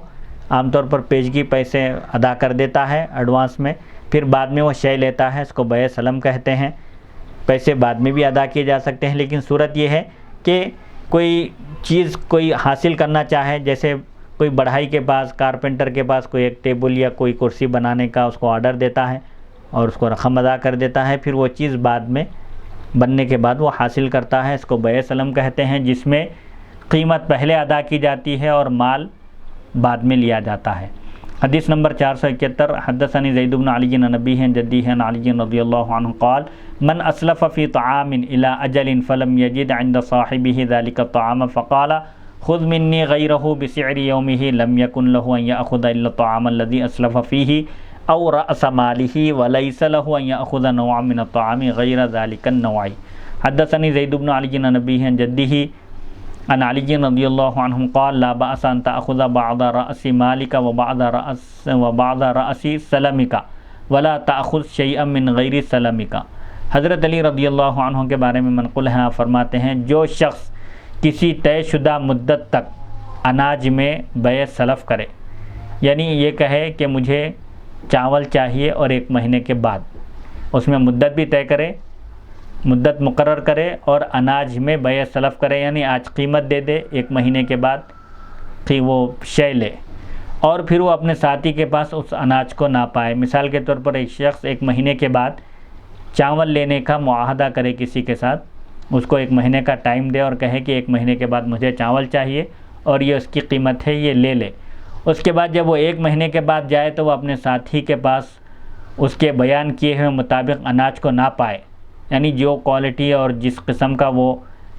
عام طور پر پیشگی پیسے ادا کر دیتا ہے ایڈوانس میں، پھر بعد میں وہ شے لیتا ہے، اس کو بیع سلم کہتے ہیں۔ پیسے بعد میں بھی ادا کیے جا سکتے ہیں، لیکن صورت یہ ہے کہ کوئی چیز کوئی حاصل کرنا چاہے، جیسے کوئی بڑھائی کے پاس، کارپینٹر کے پاس کوئی ایک ٹیبل یا کوئی کرسی بنانے کا اس کو آرڈر دیتا ہے اور اس کو رقم ادا کر دیتا ہے، پھر وہ چیز بعد میں بننے کے بعد وہ حاصل کرتا ہے، اس کو بیع سلم کہتے ہیں، جس میں قیمت پہلے ادا کی جاتی ہے اور مال بعد میں لیا جاتا ہے۔ حدیث نمبر 471، حدثني زید بن علی عن نبیہ جدیہ عن علی رضی اللہ عنہ قال من اسلف فی طعام الى اجل فلم یجد عند صاحبہ ذلك الطعام فقال خذ منی غیرہ بسعر یومہ لم یکن له ان یأخذ الا الطعام الذي اسلف فیہ او رأس مالہ وليس له ان یأخذ نوعا من الطعام غیر ذلك النوع۔ حدثني زید بن علی عن نبیہ جدیہ عن علی رضی اللہ عنہ قال لا بأس ان تأخذ بعض رأس مالک وبعض رأس سلمک ولا تأخذ شیئا من غیر سلمک۔ حضرت علی رضی اللہ عنہ کے بارے میں منقول ہیں، آپ فرماتے ہیں جو شخص کسی طے شدہ مدت تک اناج میں بیع سلف کرے، یعنی یہ کہے کہ مجھے چاول چاہیے اور 1 مہینے کے بعد، اس میں مدت بھی طے کرے، مدت مقرر کرے اور اناج میں بیع سلف کرے، یعنی آج قیمت دے دے، 1 مہینے کے بعد کہ وہ شے لے، اور پھر وہ اپنے ساتھی کے پاس اس اناج کو نہ پائے۔ مثال کے طور پر ایک شخص 1 مہینے کے بعد چاول لینے کا معاہدہ کرے کسی کے ساتھ، اس کو 1 مہینے کا ٹائم دے اور کہے کہ 1 مہینے کے بعد مجھے چاول چاہیے اور یہ اس کی قیمت ہے، یہ لے لے۔ اس کے بعد جب وہ 1 مہینے کے بعد جائے تو وہ اپنے ساتھی کے پاس اس کے بیان کیے ہوئے مطابق اناج کو نہ پائے، یعنی جو کوالٹی اور جس قسم کا وہ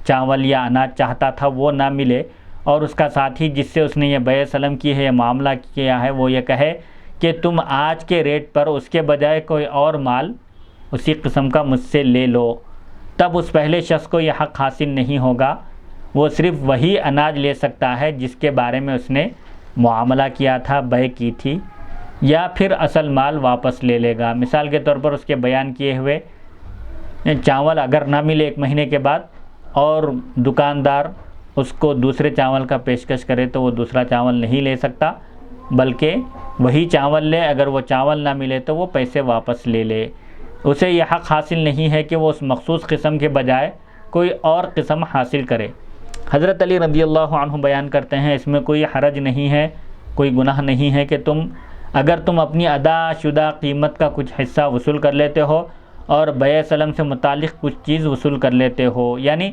چاول یا اناج چاہتا تھا وہ نہ ملے، اور اس کا ساتھی جس سے اس نے یہ بیع سلم کی ہے، یہ معاملہ کیا ہے، وہ یہ کہے کہ تم آج کے ریٹ پر اس کے بجائے کوئی اور مال اسی قسم کا مجھ سے لے لو، تب اس پہلے شخص کو یہ حق حاصل نہیں ہوگا، وہ صرف وہی اناج لے سکتا ہے جس کے بارے میں اس نے معاملہ کیا تھا، بیع کی تھی، یا پھر اصل مال واپس لے لے گا۔ مثال کے طور پر اس کے بیان کیے ہوئے چاول اگر نہ ملے 1 مہینے کے بعد اور دکاندار اس کو دوسرے چاول کا پیشکش کرے تو وہ دوسرا چاول نہیں لے سکتا، بلکہ وہی چاول لے، اگر وہ چاول نہ ملے تو وہ پیسے واپس لے لے۔ اسے یہ حق حاصل نہیں ہے کہ وہ اس مخصوص قسم کے بجائے کوئی اور قسم حاصل کرے۔ حضرت علی رضی اللہ عنہ بیان کرتے ہیں اس میں کوئی حرج نہیں ہے، کوئی گناہ نہیں ہے کہ اگر تم اپنی ادا شدہ قیمت کا کچھ حصہ وصول کر لیتے ہو اور بیع سلم سے متعلق کچھ چیز وصول کر لیتے ہو، یعنی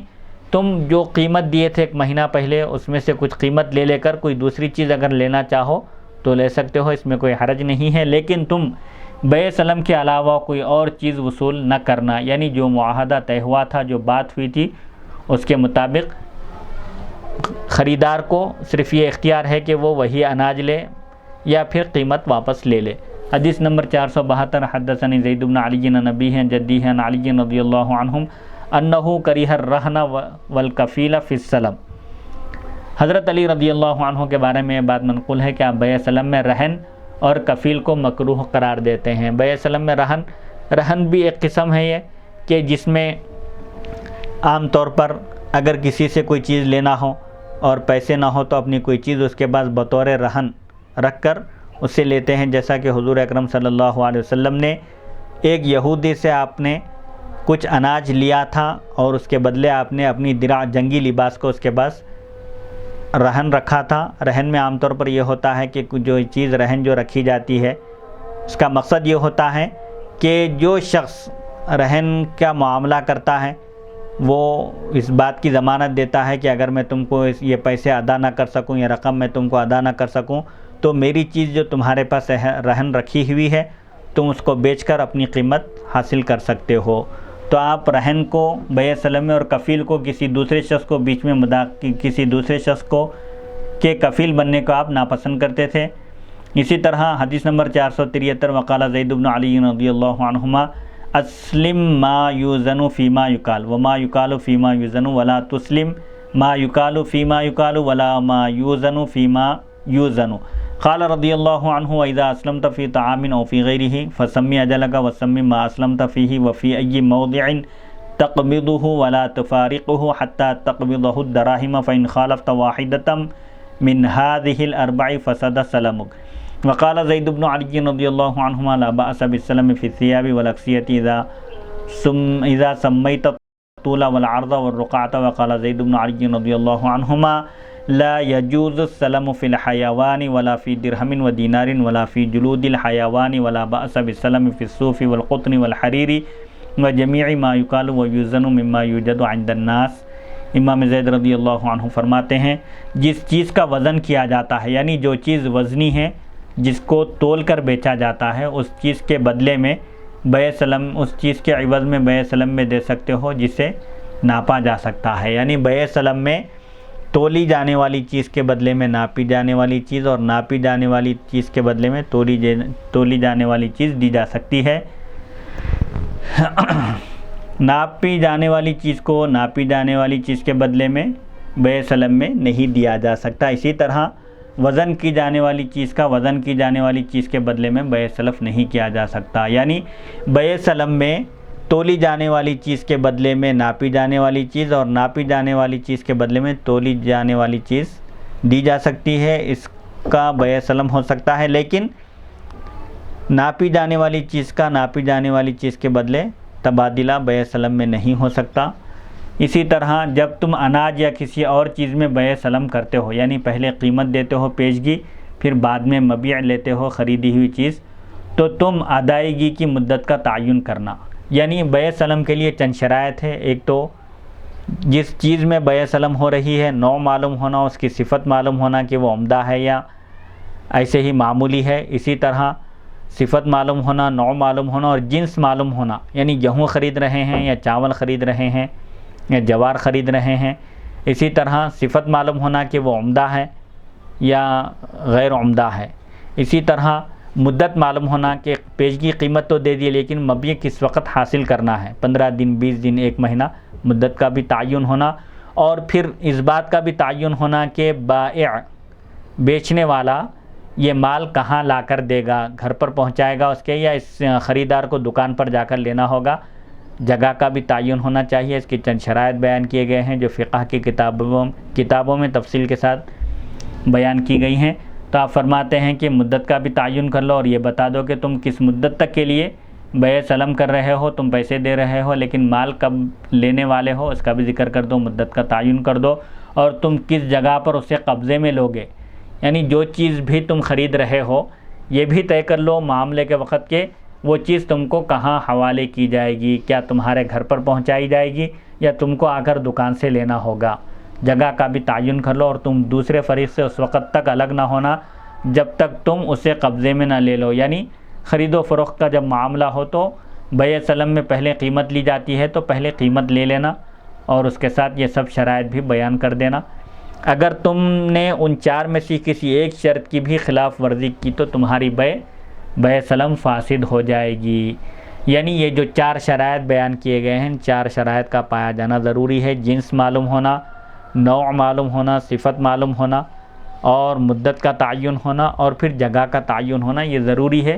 تم جو قیمت دیے تھے 1 مہینہ پہلے اس میں سے کچھ قیمت لے لے کر کوئی دوسری چیز اگر لینا چاہو تو لے سکتے ہو، اس میں کوئی حرج نہیں ہے، لیکن تم بیع سلم کے علاوہ کوئی اور چیز وصول نہ کرنا، یعنی جو معاہدہ طے ہوا تھا، جو بات ہوئی تھی اس کے مطابق خریدار کو صرف یہ اختیار ہے کہ وہ وہی اناج لے یا پھر قیمت واپس لے لے۔ حدیث نمبر 472 حدثنی زید بن علی عن ابیہ عن جدیہ عن علی رضی اللہ عنہم انہ کریہ الرہن والکفیل فی السلم۔ حضرت علی رضی اللہ عنہ کے بارے میں یہ بات منقول ہے کہ آپ بیع سلم میں رہن اور کفیل کو مکروہ قرار دیتے ہیں۔ بیع سلم میں رہن بھی ایک قسم ہے یہ کہ جس میں عام طور پر اگر کسی سے کوئی چیز لینا ہو اور پیسے نہ ہو تو اپنی کوئی چیز اس کے پاس بطور رہن رکھ کر اس سے لیتے ہیں، جیسا کہ حضور اکرم صلی اللہ علیہ وسلم نے ایک یہودی سے آپ نے کچھ اناج لیا تھا اور اس کے بدلے آپ نے اپنی درع جنگی لباس کو اس کے پاس رہن رکھا تھا۔ رہن میں عام طور پر یہ ہوتا ہے کہ جو چیز رہن جو رکھی جاتی ہے اس کا مقصد یہ ہوتا ہے کہ جو شخص رہن کا معاملہ کرتا ہے وہ اس بات کی ضمانت دیتا ہے کہ اگر میں تم کو یہ پیسے ادا نہ کر سکوں، یہ رقم میں تم کو ادا نہ کر سکوں تو میری چیز جو تمہارے پاس رہن رکھی ہوئی ہے تم اس کو بیچ کر اپنی قیمت حاصل کر سکتے ہو۔ تو آپ رہن کو بیع سلم میں اور کفیل کو کسی دوسرے شخص کو بیچ میں کسی دوسرے شخص کو کے کفیل بننے کو آپ ناپسند کرتے تھے۔ اسی طرح حدیث نمبر 473 وقال زید بن علی رضی اللہ عنہما اسلم ما یوزن فیما یقال وما یقال فیما یوزن ولا تسلم ما یقال فیما یقال ولا ما یوزن فیما یوزن۔ قال رضی اللہ عنہ وَإِذَا أَسْلَمْتَ فِي طَعَامٍ أَوْ فِي غَيْرِهِ فَسَمِّ أَجَلَكَ وَسَمِّ مَا أَسْلَمْتَ فِيهِ وَفِي أَيِّ مَوْضِعٍ تَقْبِضُهُ وَلَا تُفَارِقُهُ حَتَّى تَقْبِضَهُ الدَّرَاهِمَ فَإِنْ خَالَفْتَ وَاحِدَةً مِنْ هَذِهِ الْأَرْبَعِ فَسَدَ سَلَمُكَ۔ وقال زيد بن علي رضي الله عنهما لا بأس بالسلم في الثياب والأكسية إذا سميت الطول والعرض والرقعة۔ وقال زيد بن علي رضي الله عنهما لا يجوز السلم في الحيوان ولا في درهم ودينار ولا في جلود الحيوان ولا بأس بالسلم في الصوف والقطن والحرير وجميع ما يقال ويوزن مما يوجد عند الناس۔ امام زید رضی اللہ عنہ فرماتے ہیں جس چیز کا وزن کیا جاتا ہے، یعنی جو چیز وزنی ہے جس کو تول کر بیچا جاتا ہے، اس چیز کے بدلے میں بیع سلم، اس چیز کے عوض میں بیع سلم میں دے سکتے ہو جسے ناپا جا سکتا ہے، یعنی بیع سلم میں تولی جانے والی چیز کے بدلے میں ناپی جانے والی چیز اور ناپی جانے والی چیز کے بدلے میں تولی جانے والی چیز دی جا سکتی ہے۔ ناپی جانے والی چیز کو ناپی جانے والی چیز کے بدلے میں بیع سلم میں نہیں دیا جا سکتا۔ اسی طرح وزن کی جانے والی چیز کا وزن کی جانے والی چیز کے بدلے میں بیع سلف نہیں کیا جا سکتا، یعنی بیع سلم میں تولی جانے والی چیز کے بدلے میں ناپی جانے والی چیز اور ناپی جانے والی چیز کے بدلے میں تولی جانے والی چیز دی جا سکتی ہے، اس کا بیع سلم ہو سکتا ہے، لیکن ناپی جانے والی چیز کا ناپی جانے والی چیز کے بدلے تبادلہ بیع سلم میں نہیں ہو سکتا۔ اسی طرح جب تم اناج یا کسی اور چیز میں بیع سلم کرتے ہو، یعنی پہلے قیمت دیتے ہو پیشگی، پھر بعد میں مبیع لیتے ہو خریدی ہوئی چیز، تو تم ادائیگی کی مدت کا تعین کرنا، یعنی بیع سلم کے لیے چند شرائط ہے. ایک تو جس چیز میں بیع سلم ہو رہی ہے نوع معلوم ہونا، اس کی صفت معلوم ہونا کہ وہ عمدہ ہے یا ایسے ہی معمولی ہے. اسی طرح صفت معلوم ہونا، نوع معلوم ہونا اور جنس معلوم ہونا، یعنی گیہوں خرید رہے ہیں یا چاول خرید رہے ہیں یا جوار خرید رہے ہیں. اسی طرح صفت معلوم ہونا کہ وہ عمدہ ہے یا غیر عمدہ ہے. اسی طرح مدت معلوم ہونا کہ پیشگی قیمت تو دے دی لیکن مبیع کس وقت حاصل کرنا ہے، 15 دن، 20 دن، 1 مہینہ، مدت کا بھی تعین ہونا. اور پھر اس بات کا بھی تعین ہونا کہ بائع بیچنے والا یہ مال کہاں لا کر دے گا، گھر پر پہنچائے گا اس کے یا اس خریدار کو دکان پر جا کر لینا ہوگا. جگہ کا بھی تعین ہونا چاہیے. اس کی چند شرائط بیان کیے گئے ہیں جو فقہ کی کتابوں میں تفصیل کے ساتھ بیان کی گئی ہیں. تو آپ فرماتے ہیں کہ مدت کا بھی تعین کر لو اور یہ بتا دو کہ تم کس مدت تک کے لیے بیع سلم کر رہے ہو، تم پیسے دے رہے ہو، لیکن مال کب لینے والے ہو اس کا بھی ذکر کر دو، مدت کا تعین کر دو، اور تم کس جگہ پر اسے قبضے میں لوگے. یعنی جو چیز بھی تم خرید رہے ہو یہ بھی طے کر لو معاملے کے وقت کہ وہ چیز تم کو کہاں حوالے کی جائے گی، کیا تمہارے گھر پر پہنچائی جائے گی یا تم کو آ کر دکان سے لینا ہوگا. جگہ کا بھی تعین کر لو اور تم دوسرے فریق سے اس وقت تک الگ نہ ہونا جب تک تم اسے قبضے میں نہ لے لو. یعنی خرید و فروخت کا جب معاملہ ہو تو بیع سلم میں پہلے قیمت لی جاتی ہے تو پہلے قیمت لے لینا اور اس کے ساتھ یہ سب شرائط بھی بیان کر دینا. اگر تم نے ان 4 میں سے کسی ایک شرط کی بھی خلاف ورزی کی تو تمہاری بیع سلم فاسد ہو جائے گی. یعنی یہ جو 4 شرائط بیان کیے گئے ہیں، 4 شرائط کا پایا جانا ضروری ہے. جنس معلوم ہونا، نوع معلوم ہونا، صفت معلوم ہونا اور مدت کا تعین ہونا اور پھر جگہ کا تعین ہونا، یہ ضروری ہے.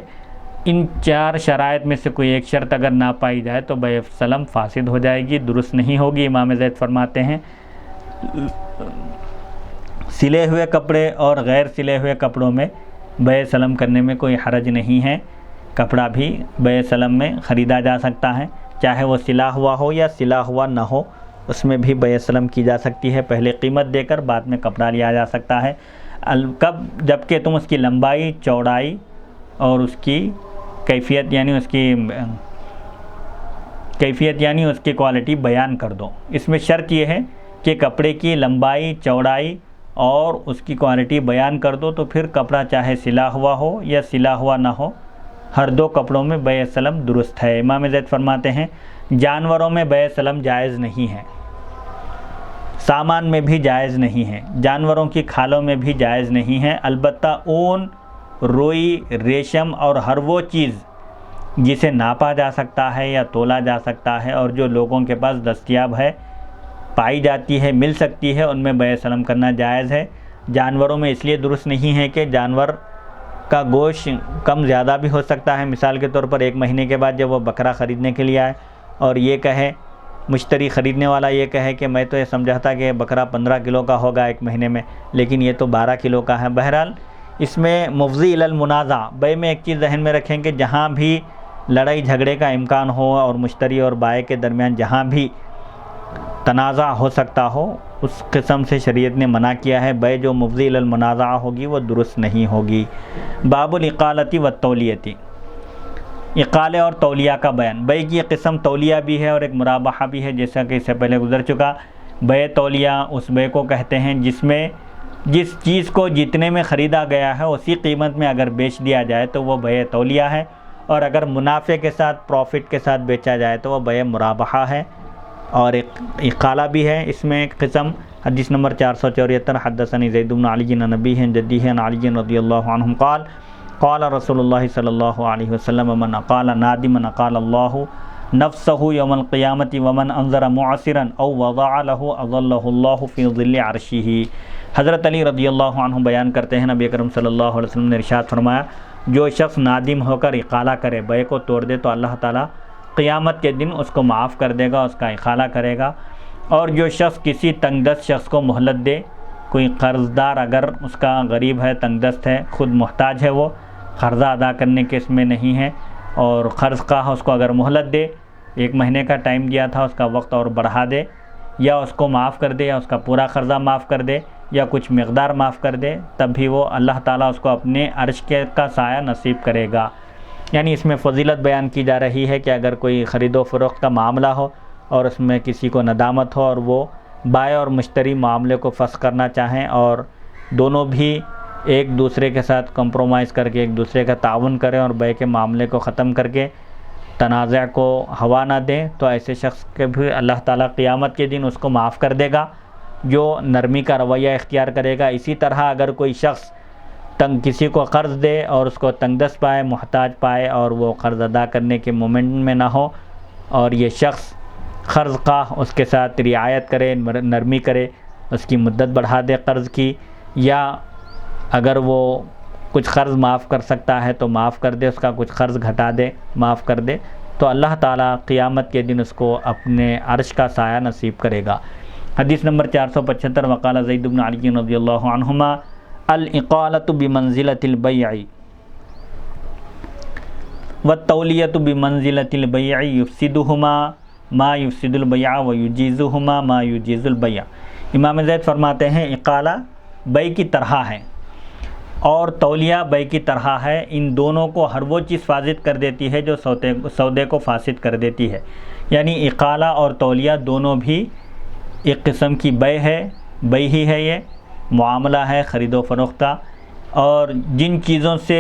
ان 4 شرائط میں سے کوئی ایک شرط اگر نہ پائی جائے تو بیع سلم فاسد ہو جائے گی، درست نہیں ہوگی. امام زید فرماتے ہیں سلے ہوئے کپڑے اور غیر سلے ہوئے کپڑوں میں بیع سلم کرنے میں کوئی حرج نہیں ہے. کپڑا بھی بیع سلم میں خریدا جا سکتا ہے، چاہے وہ سلا ہوا ہو یا سلا ہوا نہ ہو، اس میں بھی بیع سلم کی جا سکتی ہے. پہلے قیمت دے کر بعد میں کپڑا لیا جا سکتا ہے. کب؟ جبکہ تم اس کی لمبائی، چوڑائی اور اس کی کیفیت یعنی اس کی کوالٹی بیان کر دو. اس میں شرط یہ ہے کہ کپڑے کی لمبائی، چوڑائی اور اس کی کوالٹی بیان کر دو. تو پھر کپڑا چاہے سلا ہوا ہو یا سلا ہوا نہ ہو، ہر 2 کپڑوں میں بیع سلم درست ہے. امام زید فرماتے ہیں جانوروں میں بیع سلم جائز نہیں ہے، سامان میں بھی جائز نہیں ہے، جانوروں کی کھالوں میں بھی جائز نہیں ہے. البتہ اون، روئی، ریشم اور ہر وہ چیز جسے ناپا جا سکتا ہے یا تولا جا سکتا ہے اور جو لوگوں کے پاس دستیاب ہے، پائی جاتی ہے، مل سکتی ہے، ان میں بیع سلم کرنا جائز ہے. جانوروں میں اس لیے درست نہیں ہے کہ جانور کا گوشت کم زیادہ بھی ہو سکتا ہے. مثال کے طور پر 1 مہینے کے بعد جب وہ بکرا خریدنے کے لیے آئے اور یہ کہے، مشتری خریدنے والا یہ کہے کہ میں تو یہ سمجھا تھا کہ بکرا 15 کلو کا ہوگا 1 مہینے میں، لیکن یہ تو 12 کلو کا ہے. بہرحال اس میں مفضی الی المنازع، بیع میں ایک چیز ذہن میں رکھیں کہ جہاں بھی لڑائی جھگڑے کا امکان ہو اور مشتری اور بائع کے درمیان جہاں بھی تنازع ہو سکتا ہو، اس قسم سے شریعت نے منع کیا ہے. بیع جو مفضی الی المنازع ہوگی وہ درست نہیں ہوگی. باب الاقالۃ والتولیۃ، اقالے اور تولیہ کا بیان. بیع کی ایک قسم تولیہ بھی ہے اور ایک مرابحہ بھی ہے، جیسا کہ اس سے پہلے گزر چکا. بیع تولیہ اس بیع کو کہتے ہیں جس میں جس چیز کو جتنے میں خریدا گیا ہے اسی قیمت میں اگر بیچ دیا جائے تو وہ بیع تولیہ ہے، اور اگر منافع کے ساتھ، پروفٹ کے ساتھ بیچا جائے تو وہ بیع مرابحہ ہے. اور ایک اقالہ بھی ہے اس میں ایک قسم. حدیث نمبر 474 حدثني زید بن علی عن ابیہ عن جدیہ عن علی رضی اللہ عنہ قال قال رسول اللہ صلی اللہ علیہ وسلم من اقال نادما اقال اللہ نفسه یوم القیامت ومن انظر معسرا او وضع له اظلہ اللہ فی ظل عرشہ. حضرت علی رضی اللہ عنہ بیان کرتے ہیں نبی اکرم صلی اللہ علیہ وسلم نے ارشاد فرمایا جو شخص نادم ہو کر اقالہ کرے، بیع کو توڑ دے، تو اللہ تعالیٰ قیامت کے دن اس کو معاف کر دے گا، اس کا اقالہ کرے گا. اور جو شخص کسی تنگ دست شخص کو مہلت دے، کوئی قرض دار اگر اس کا غریب ہے، تنگ دست ہے، خود محتاج ہے، وہ قرضہ ادا کرنے کے اس میں نہیں ہے اور قرض کا اس کو اگر مہلت دے، 1 مہینے کا ٹائم دیا تھا، اس کا وقت اور بڑھا دے، یا اس کو معاف کر دے، یا اس کا پورا قرضہ معاف کر دے، یا کچھ مقدار معاف کر دے، تب بھی وہ اللہ تعالیٰ اس کو اپنے عرش کا سایہ نصیب کرے گا. یعنی اس میں فضیلت بیان کی جا رہی ہے کہ اگر کوئی خرید و فروخت کا معاملہ ہو اور اس میں کسی کو ندامت ہو اور وہ بائع اور مشتری معاملے کو فسخ کرنا چاہیں اور دونوں بھی ایک دوسرے کے ساتھ کمپرومائز کر کے ایک دوسرے کا تعاون کریں اور بیع کے معاملے کو ختم کر کے تنازع کو ہوا نہ دیں، تو ایسے شخص کے بھی اللہ تعالیٰ قیامت کے دن اس کو معاف کر دے گا جو نرمی کا رویہ اختیار کرے گا۔ اسی طرح اگر کوئی شخص کسی کو قرض دے اور اس کو تنگ دست پائے، محتاج پائے اور وہ قرض ادا کرنے کے مومنٹ میں نہ ہو اور یہ شخص قرض خواہ اس کے ساتھ رعایت کرے، نرمی کرے، اس کی مدت بڑھا دے قرض کی، یا اگر وہ کچھ قرض معاف کر سکتا ہے تو معاف کر دے، اس کا کچھ قرض گھٹا دے، معاف کر دے، تو اللہ تعالیٰ قیامت کے دن اس کو اپنے عرش کا سایہ نصیب کرے گا۔ حدیث نمبر 475 وقال زید بن علی رضی اللہ عنہما الاقالۃ بمنزلۃ البیع والتولیۃ بمنزلۃ البیع یفسدہما ما یفسد البیع ویجیزہما ما یجیز البیع۔ امام زید فرماتے ہیں اقالہ بیع کی طرح ہے اور تولیہ بیع کی طرح ہے، ان دونوں کو ہر وہ چیز فاسد کر دیتی ہے جو سودے کو فاسد کر دیتی ہے۔ یعنی اقالہ اور تولیہ دونوں بھی ایک قسم کی بیع ہے، بیع ہی ہے، یہ معاملہ ہے خرید و فروخت کا، اور جن چیزوں سے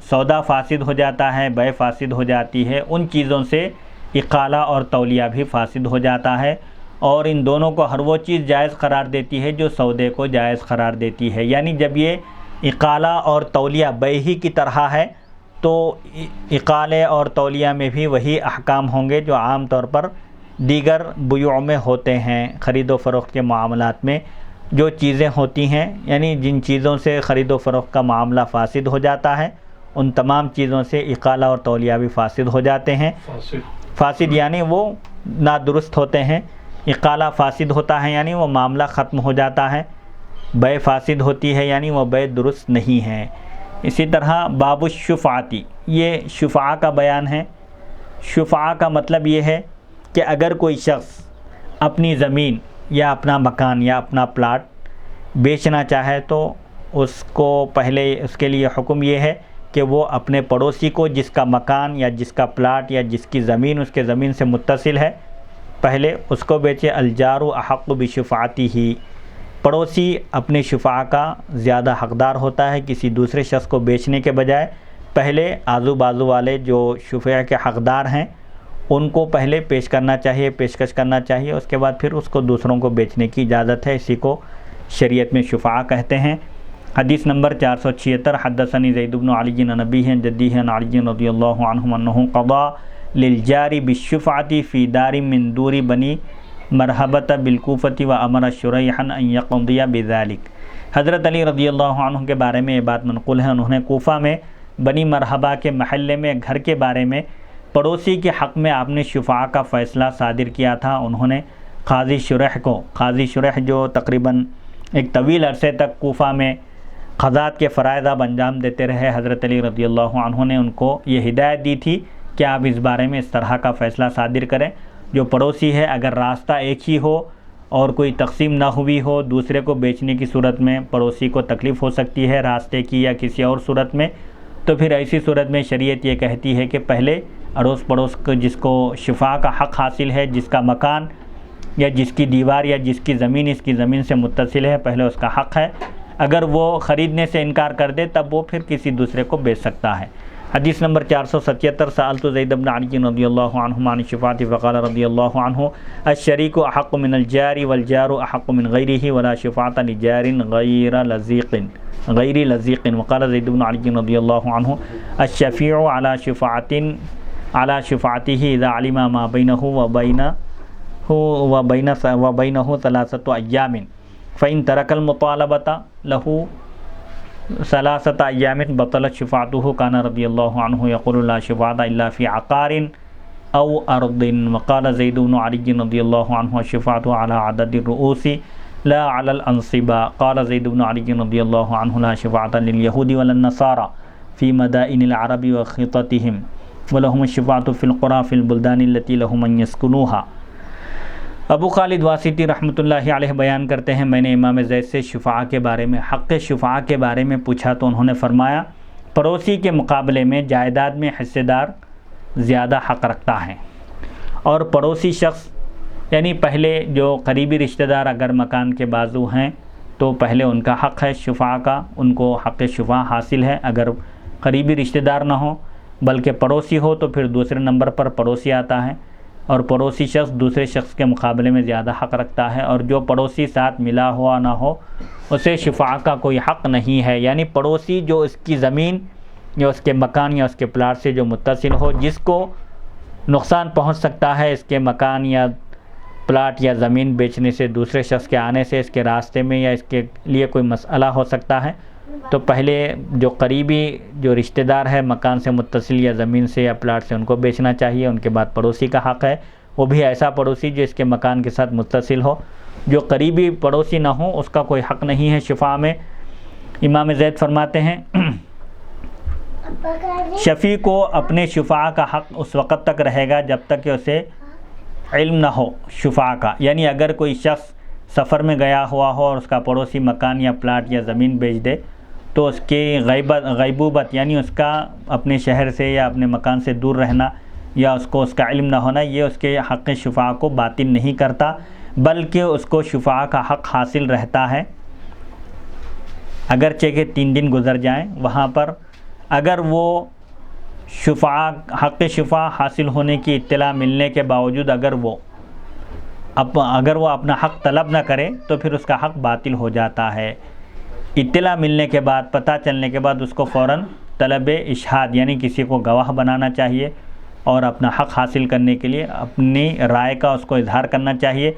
سودا فاسد ہو جاتا ہے، بیع فاسد ہو جاتی ہے، ان چیزوں سے اقالہ اور تولیہ بھی فاسد ہو جاتا ہے، اور ان دونوں کو ہر وہ چیز جائز قرار دیتی ہے جو سودے کو جائز قرار دیتی ہے۔ یعنی جب یہ اقالہ اور تولیہ بیع ہی کی طرح ہے تو اقالے اور تولیہ میں بھی وہی احکام ہوں گے جو عام طور پر دیگر بیوع میں ہوتے ہیں۔ خرید و فروخت کے معاملات میں جو چیزیں ہوتی ہیں، یعنی جن چیزوں سے خرید و فروخت کا معاملہ فاسد ہو جاتا ہے، ان تمام چیزوں سے اقالہ اور تولیہ بھی فاسد ہو جاتے ہیں۔ فاسد یعنی وہ نادرست ہوتے ہیں، اقالہ فاسد ہوتا ہے یعنی وہ معاملہ ختم ہو جاتا ہے، بیع فاسد ہوتی ہے یعنی وہ بیع درست نہیں ہے۔ اسی طرح باب الشفعاتی، یہ شفعہ کا بیان ہے۔ شفعہ کا مطلب یہ ہے کہ اگر کوئی شخص اپنی زمین یا اپنا مکان یا اپنا پلاٹ بیچنا چاہے تو اس کو پہلے اس کے لیے حکم یہ ہے کہ وہ اپنے پڑوسی کو جس کا مکان یا جس کا پلاٹ یا جس کی زمین اس کے زمین سے متصل ہے پہلے اس کو بیچے۔ الجار احق بشفعتہ، پڑوسی اپنے شفعہ کا زیادہ حقدار ہوتا ہے کسی دوسرے شخص کو بیچنے کے بجائے۔ پہلے آزو بازو والے جو شفعہ کے حقدار ہیں ان کو پہلے پیش کرنا چاہیے، پیشکش کرنا چاہیے، اس کے بعد پھر اس کو دوسروں کو بیچنے کی اجازت ہے۔ اسی کو شریعت میں شفعہ کہتے ہیں۔ حدیث نمبر 476 حدثنی زید بن علی عن ابیہ عن جدیہ عن علی رضی اللہ عنہ انہ قضا للجار بالشفعۃ فی دار من دور بنی مرحبۃ بالکوفۃ وامر شریحا ان یقضی بذلک۔ حضرت علی رضی اللہ عنہ کے بارے میں یہ بات منقول ہے، انہوں نے کوفہ میں بنی مرحبہ کے محلے میں گھر کے بارے میں پڑوسی کے حق میں آپ نے شفعہ کا فیصلہ صادر کیا تھا۔ انہوں نے قاضی شریح کو، قاضی شریح جو تقریباً ایک طویل عرصے تک کوفہ میں قضات کے فرائض اب انجام دیتے رہے، حضرت علی رضی اللہ عنہ نے ان کو یہ ہدایت دی تھی کہ آپ اس بارے میں اس طرح کا فیصلہ صادر کریں، جو پڑوسی ہے اگر راستہ ایک ہی ہو اور کوئی تقسیم نہ ہوئی ہو، دوسرے کو بیچنے کی صورت میں پڑوسی کو تکلیف ہو سکتی ہے راستے کی یا کسی اور صورت میں، تو پھر ایسی صورت میں شریعت یہ کہتی ہے کہ پہلے اڑوس پڑوس کو جس کو شفاء کا حق حاصل ہے، جس کا مکان یا جس کی دیوار یا جس کی زمین اس کی زمین سے متصل ہے، پہلے اس کا حق ہے۔ اگر وہ خریدنے سے انکار کر دے تب وہ پھر کسی دوسرے کو بیچ سکتا ہے۔ حدیث نمبر 477 سألت زید بن علی رضی اللہ عنہما عن الشفاعۃ فقال رضی اللہ عنہ الشریک احق من الجار والجار احق من غیرہ ولا شفاعۃ لجار غیر لزیق وقال زید بن علی رضی اللہ عنہ الشفیع على شفاعته اذا علم ما بینہ وبینہ ثلاثة ایام فإن ترک المطالبة له ثلاثة ایام بطلت شفاعته كان رضی اللہ عنہ یقول لا شفاعة الا في عقار او ارض وقال زید بن علی رضی اللہ عنہ الشفاعة على عدد الرؤوس لا على الانصبة قال زید بن علی رضی اللہ عنہ لا شفاعة لليهود ولا النصارى في مدائن العرب وخطتهم ولهم الشفاعة في القرى في البلدان التي لهم ان يسكنوها۔ ابو خالد واسطی رحمۃ اللہ علیہ بیان کرتے ہیں میں نے امام زید سے شفاعہ کے بارے میں، حق شفاعہ کے بارے میں پوچھا تو انہوں نے فرمایا پڑوسی کے مقابلے میں جائیداد میں حصے دار زیادہ حق رکھتا ہے، اور پڑوسی شخص یعنی پہلے جو قریبی رشتہ دار اگر مکان کے بازو ہیں تو پہلے ان کا حق ہے شفاع کا، ان کو حق شفاع حاصل ہے۔ اگر قریبی رشتہ دار نہ ہو بلکہ پڑوسی ہو تو پھر دوسرے نمبر پر پڑوسی آتا ہے، اور پڑوسی شخص دوسرے شخص کے مقابلے میں زیادہ حق رکھتا ہے، اور جو پڑوسی ساتھ ملا ہوا نہ ہو اسے شفاع کا کوئی حق نہیں ہے۔ یعنی پڑوسی جو اس کی زمین یا اس کے مکان یا اس کے پلاٹ سے جو متصل ہو، جس کو نقصان پہنچ سکتا ہے اس کے مکان یا پلاٹ یا زمین بیچنے سے، دوسرے شخص کے آنے سے، اس کے راستے میں یا اس کے لیے کوئی مسئلہ ہو سکتا ہے، تو پہلے جو قریبی جو رشتہ دار ہے مکان سے متصل یا زمین سے یا پلاٹ سے، ان کو بیچنا چاہیے۔ ان کے بعد پڑوسی کا حق ہے، وہ بھی ایسا پڑوسی جو اس کے مکان کے ساتھ متصل ہو۔ جو قریبی پڑوسی نہ ہو اس کا کوئی حق نہیں ہے شفاع میں۔ امام زید فرماتے ہیں شفیع کو اپنے شفاع کا حق اس وقت تک رہے گا جب تک کہ اسے علم نہ ہو شفاع کا، یعنی اگر کوئی شخص سفر میں گیا ہوا ہو اور اس کا پڑوسی مکان یا پلاٹ یا زمین بیچ دے تو اس کی غیبوبت یعنی اس کا اپنے شہر سے یا اپنے مکان سے دور رہنا یا اس کو اس کا علم نہ ہونا، یہ اس کے حق شفاع کو باطل نہیں کرتا، بلکہ اس کو شفاع کا حق حاصل رہتا ہے۔ اگرچہ کہ 3 دن گزر جائیں وہاں پر، اگر وہ حق شفاع حاصل ہونے کی اطلاع ملنے کے باوجود اگر وہ اپنا حق طلب نہ کرے تو پھر اس کا حق باطل ہو جاتا ہے۔ اطلاع ملنے کے بعد، پتہ چلنے کے بعد اس کو فوراً طلب اشہاد یعنی کسی کو گواہ بنانا چاہیے اور اپنا حق حاصل کرنے کے لیے اپنی رائے کا اس کو اظہار کرنا چاہیے۔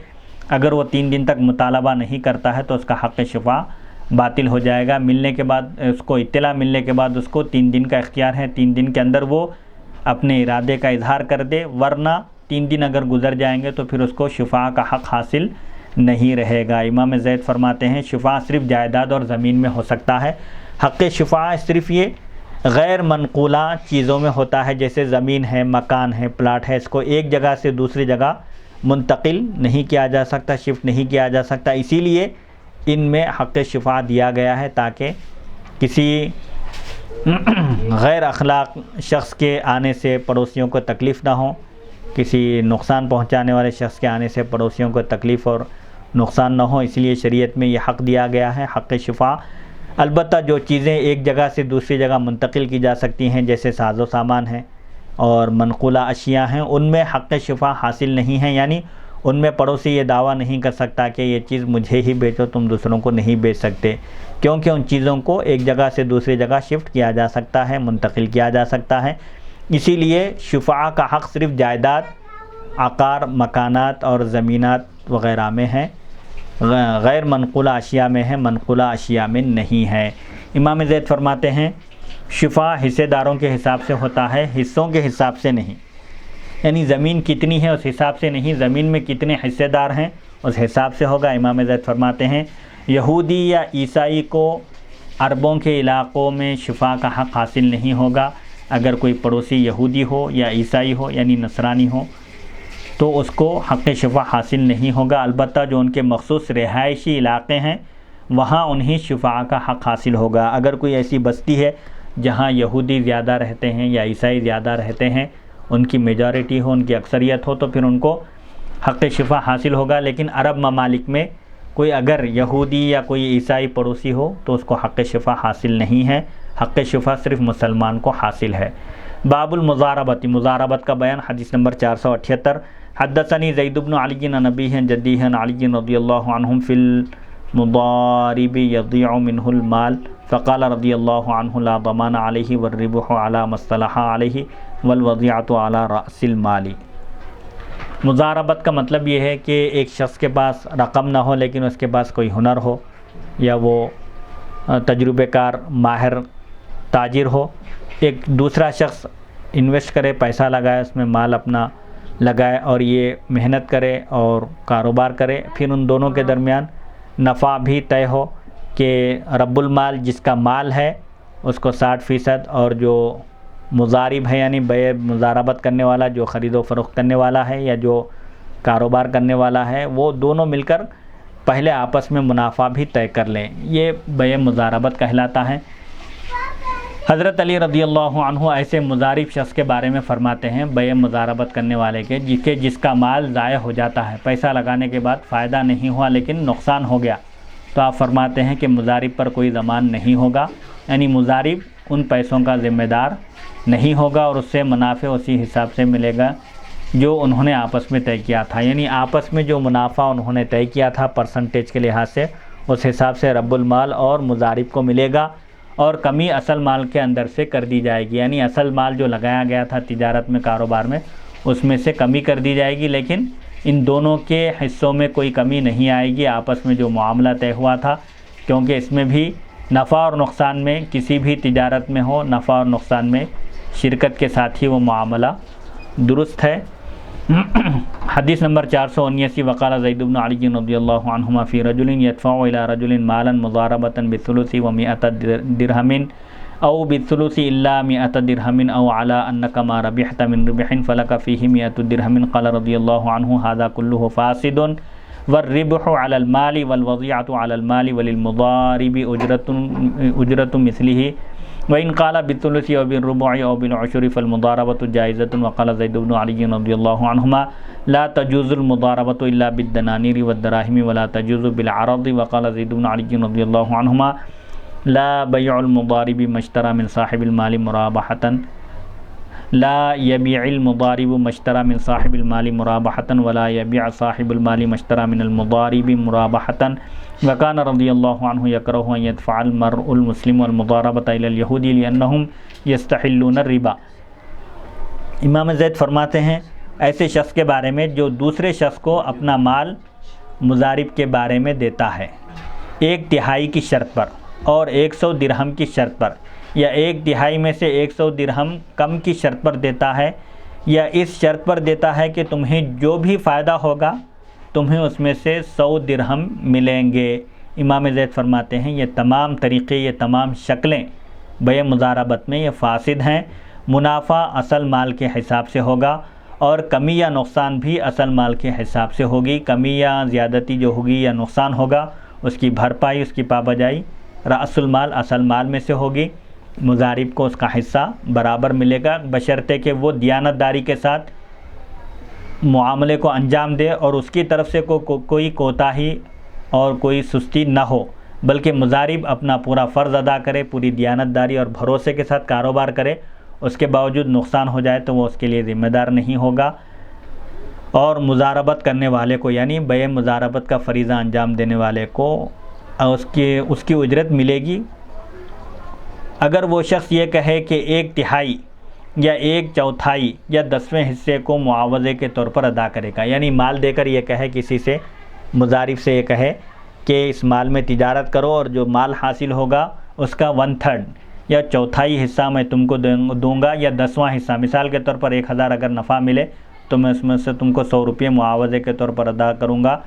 اگر وہ 3 دن تک مطالبہ نہیں کرتا ہے تو اس کا حق شفاع باطل ہو جائے گا۔ ملنے کے بعد اس کو اطلاع ملنے کے بعد اس کو 3 دن کا اختیار ہے، 3 دن کے اندر وہ اپنے ارادے کا اظہار کر دے، ورنہ 3 دن اگر گزر جائیں گے تو پھر اس کو شفاع کا حق حاصل نہیں رہے گا۔ امام زید فرماتے ہیں شفاع صرف جائیداد اور زمین میں ہو سکتا ہے۔ حق شفاع صرف یہ غیر منقولہ چیزوں میں ہوتا ہے، جیسے زمین ہے، مکان ہے، پلاٹ ہے، اس کو ایک جگہ سے دوسری جگہ منتقل نہیں کیا جا سکتا، شفٹ نہیں کیا جا سکتا، اسی لیے ان میں حق شفاع دیا گیا ہے تاکہ کسی غیر اخلاق شخص کے آنے سے پڑوسیوں کو تکلیف نہ ہو، کسی نقصان پہنچانے والے شخص کے آنے سے پڑوسیوں کو تکلیف اور نقصان نہ ہو، اس لیے شریعت میں یہ حق دیا گیا ہے حق شفاع۔ البتہ جو چیزیں ایک جگہ سے دوسری جگہ منتقل کی جا سکتی ہیں جیسے ساز و سامان ہیں اور منقولہ اشیاء ہیں، ان میں حق شفاع حاصل نہیں ہے، یعنی ان میں پڑوسی یہ دعویٰ نہیں کر سکتا کہ یہ چیز مجھے ہی بیچو، تم دوسروں کو نہیں بیچ سکتے، کیونکہ ان چیزوں کو ایک جگہ سے دوسری جگہ شفٹ کیا جا سکتا ہے، منتقل کیا جا سکتا ہے۔ اسی لیے شفاع کا حق صرف جائیداد، عقار، مکانات اور زمینات وغیرہ میں ہے، غیر منقولہ اشیاء میں ہے، منقولہ اشیاء میں نہیں ہے۔ امام زید فرماتے ہیں شفاع حصے داروں کے حساب سے ہوتا ہے، حصوں کے حساب سے نہیں، یعنی زمین کتنی ہے اس حساب سے نہیں، زمین میں کتنے حصے دار ہیں اس حساب سے ہوگا۔ امام زید فرماتے ہیں یہودی یا عیسائی کو عربوں کے علاقوں میں شفاع کا حق حاصل نہیں ہوگا۔ اگر کوئی پڑوسی یہودی ہو یا عیسائی ہو یعنی نصرانی ہو تو اس کو حق شفاع حاصل نہیں ہوگا، البتہ جو ان کے مخصوص رہائشی علاقے ہیں وہاں انہیں شفاع کا حق حاصل ہوگا۔ اگر کوئی ایسی بستی ہے جہاں یہودی زیادہ رہتے ہیں یا عیسائی زیادہ رہتے ہیں، ان کی میجارٹی ہو، ان کی اکثریت ہو، تو پھر ان کو حق شفاع حاصل ہوگا۔ لیکن عرب ممالک میں کوئی اگر یہودی یا کوئی عیسائی پڑوسی ہو تو اس کو حق شفاع حاصل نہیں ہے، حق شفاع صرف مسلمان کو حاصل ہے۔ باب المضاربت، مضاربت کا بیان، حدیث نمبر 478۔ حدثنی زید بن علی عن ابیہ عن جدیہ عن علی رضی اللہ عنہم فی المضارب یضیع منہ المال فقال رضی اللہ عنہ لا ضمان علیہ والربح علی ما اصطلح علیہ والوضیعۃ علی رأس المال۔ مضاربت کا مطلب یہ ہے کہ ایک شخص کے پاس رقم نہ ہو لیکن اس کے پاس کوئی ہنر ہو یا وہ تجربے کار ماہر تاجر ہو، ایک دوسرا شخص انویسٹ کرے، پیسہ لگائے، اس میں مال اپنا لگائے اور یہ محنت کرے اور کاروبار کرے، پھر ان دونوں کے درمیان نفع بھی طے ہو کہ رب المال جس کا مال ہے اس کو 60% اور جو مضارب ہے یعنی بیع مضاربت کرنے والا، جو خرید و فروخت کرنے والا ہے یا جو کاروبار کرنے والا ہے، وہ دونوں مل کر پہلے آپس میں منافع بھی طے کر لیں، یہ بیع مضاربت کہلاتا ہے۔ حضرت علی رضی اللہ عنہ ایسے مضارب شخص کے بارے میں فرماتے ہیں، بیع مضاربت کرنے والے کے جس کا مال ضائع ہو جاتا ہے، پیسہ لگانے کے بعد فائدہ نہیں ہوا لیکن نقصان ہو گیا، تو آپ فرماتے ہیں کہ مضارب پر کوئی ضمان نہیں ہوگا، یعنی مضارب ان پیسوں کا ذمہ دار نہیں ہوگا اور اس سے منافع اسی حساب سے ملے گا جو انہوں نے آپس میں طے کیا تھا، یعنی آپس میں جو منافع انہوں نے طے کیا تھا پرسنٹیج کے لحاظ سے، اس حساب سے رب المال اور مضارب کو ملے گا، اور کمی اصل مال کے اندر سے کر دی جائے گی، یعنی اصل مال جو لگایا گیا تھا تجارت میں، کاروبار میں، اس میں سے کمی کر دی جائے گی، لیکن ان دونوں کے حصوں میں کوئی کمی نہیں آئے گی آپس میں جو معاملہ طے ہوا تھا، کیونکہ اس میں بھی نفع اور نقصان میں، کسی بھی تجارت میں ہو نفع اور نقصان میں شرکت کے ساتھ ہی وہ معاملہ درست ہے۔ حدیث نمبر 479، وقال زید بن علی رضی اللہ عنہما فی رجل یدفع الی رجل مالا مضاربۃ بالثلث و100 درہم او بالثلث الا 100 درہم او علی انک ما ربحت من ربح فلک فیہ 100 درہم، قال رضی اللہ عنہ ھذا کلہ فاسد والربح علی المال والوضیعۃ علی المال وللمضارب اجرۃ مثلہ وإن قال بالثلث أو بالربع أو بالعشر فالمضاربة جائزة، وقال زيد بن علي رضي الله عنهما لا تجوز المضاربة إلا بالدنانير والدراهم ولا تجوز بالعرض، وقال زيد بن علي رضي الله عنهما لا بيع المضارب ما اشترى من صاحب المال مرابحة، لا يبيع المضارب ما اشترى من صاحب المال مرابحة ولا يبيع صاحب المال ما اشترى من المضارب مرابحة، وكان رضي الله عنه يكره أن يدفع المرء المسلم المضاربة إلى اليهود لأنهم يستحلون الربا۔ امام زید فرماتے ہیں ایسے شخص کے بارے میں جو دوسرے شخص کو اپنا مال مضارب کے بارے میں دیتا ہے 1/3 کی شرط پر اور 100 درہم کی شرط پر، یا 1/3 میں سے 100 درہم کم کی شرط پر دیتا ہے، یا اس شرط پر دیتا ہے کہ تمہیں جو بھی فائدہ ہوگا تمہیں اس میں سے 100 درہم ملیں گے۔ امام زید فرماتے ہیں یہ تمام طریقے، یہ تمام شکلیں بیع مضاربت میں یہ فاسد ہیں، منافع اصل مال کے حساب سے ہوگا اور کمی یا نقصان بھی اصل مال کے حساب سے ہوگی، کمی یا زیادتی جو ہوگی یا نقصان ہوگا اس کی بھرپائی، اس کی پابجائی رأس المال اصل مال میں سے ہوگی، مضارب کو اس کا حصہ برابر ملے گا، بشرطے کہ وہ دیانت داری کے ساتھ معاملے کو انجام دے اور اس کی طرف سے کوئی کوتاہی اور کوئی سستی نہ ہو، بلکہ مضارب اپنا پورا فرض ادا کرے، پوری دیانت داری اور بھروسے کے ساتھ کاروبار کرے، اس کے باوجود نقصان ہو جائے تو وہ اس کے لیے ذمہ دار نہیں ہوگا، اور مضاربت کرنے والے کو یعنی بیع مضاربت کا فریضہ انجام دینے والے کو اس کی اجرت ملے گی۔ اگر وہ شخص یہ کہے کہ 1/3 یا 1/4 یا 10ویں حصے کو معاوضے کے طور پر ادا کرے گا، یعنی مال دے کر یہ کہے کسی سے، مضارب سے یہ کہے کہ اس مال میں تجارت کرو اور جو مال حاصل ہوگا اس کا 1/3 یا 1/4 حصہ میں تم کو دوں گا، یا 10واں حصہ، مثال کے طور پر 1000 اگر نفع ملے تو میں اس میں سے تم کو 100 روپے معاوضے کے طور پر ادا کروں گا،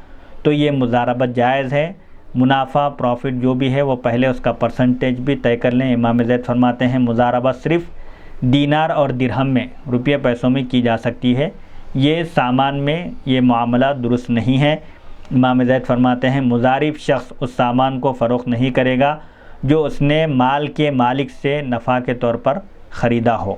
تو یہ مضاربت جائز ہے۔ منافع پروفٹ جو بھی ہے وہ پہلے اس کا پرسنٹیج بھی طے کر لیں۔ امام زید فرماتے ہیں مضاربت صرف دینار اور درہم میں، روپیہ پیسوں میں کی جا سکتی ہے، یہ سامان میں یہ معاملہ درست نہیں ہے۔ امام زید فرماتے ہیں مضارب شخص اس سامان کو فروخت نہیں کرے گا جو اس نے مال کے مالک سے نفع کے طور پر خریدا ہو،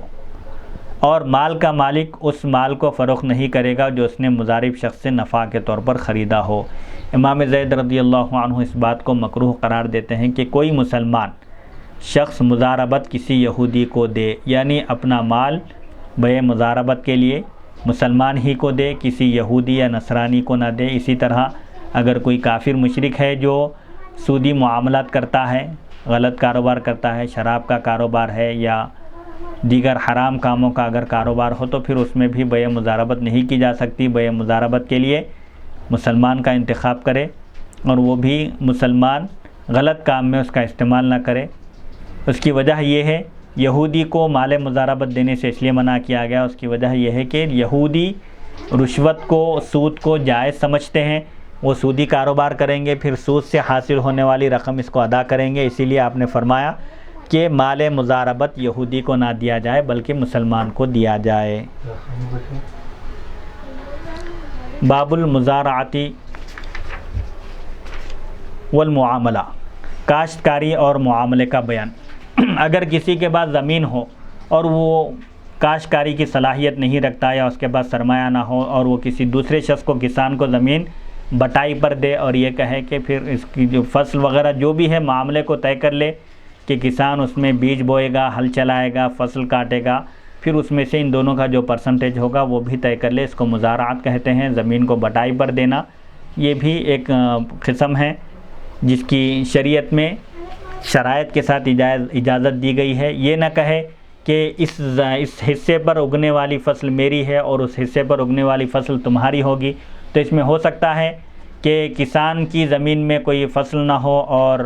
اور مال کا مالک اس مال کو فروخت نہیں کرے گا جو اس نے مضارب شخص سے نفع کے طور پر خریدا ہو۔ امام زید رضی اللہ عنہ اس بات کو مکروہ قرار دیتے ہیں کہ کوئی مسلمان شخص مضاربت کسی یہودی کو دے، یعنی اپنا مال بیع مضاربت کے لیے مسلمان ہی کو دے، کسی یہودی یا نصرانی کو نہ دے۔ اسی طرح اگر کوئی کافر مشرک ہے جو سودی معاملات کرتا ہے، غلط کاروبار کرتا ہے، شراب کا کاروبار ہے یا دیگر حرام کاموں کا اگر کاروبار ہو تو پھر اس میں بھی بیع مضاربت نہیں کی جا سکتی۔ بیع مضاربت کے لیے مسلمان کا انتخاب کرے اور وہ بھی مسلمان غلط کام میں اس کا استعمال نہ کرے۔ اس کی وجہ یہ ہے، یہودی کو مال مضاربت دینے سے اس لیے منع کیا گیا، اس کی وجہ یہ ہے کہ یہودی رشوت کو، سود کو جائز سمجھتے ہیں، وہ سودی کاروبار کریں گے، پھر سود سے حاصل ہونے والی رقم اس کو ادا کریں گے، اسی لیے آپ نے فرمایا کہ مال مضاربت یہودی کو نہ دیا جائے بلکہ مسلمان کو دیا جائے۔ باب المزارعتی والمعاملہ، کاشتکاری اور معاملے کا بیان۔ اگر کسی کے پاس زمین ہو اور وہ کاشتکاری کی صلاحیت نہیں رکھتا یا اس کے پاس سرمایہ نہ ہو اور وہ کسی دوسرے شخص کو کسان کو زمین بٹائی پر دے اور یہ کہے کہ پھر اس کی جو فصل وغیرہ جو بھی ہے معاملے کو طے کر لے کہ کسان اس میں بیج بوئے گا، ہل چلائے گا، فصل کاٹے گا، پھر اس میں سے ان دونوں کا جو پرسنٹیج ہوگا وہ بھی طے کر لے، اس کو مزارعات کہتے ہیں، زمین کو بٹائی پر دینا۔ یہ بھی ایک قسم ہے جس کی شریعت میں شرائط کے ساتھ اجازت دی گئی ہے۔ یہ نہ کہے کہ اس حصے پر اگنے والی فصل میری ہے اور اس حصے پر اگنے والی فصل تمہاری ہوگی۔ تو اس میں ہو سکتا ہے کہ کسان کی زمین میں کوئی فصل نہ ہو اور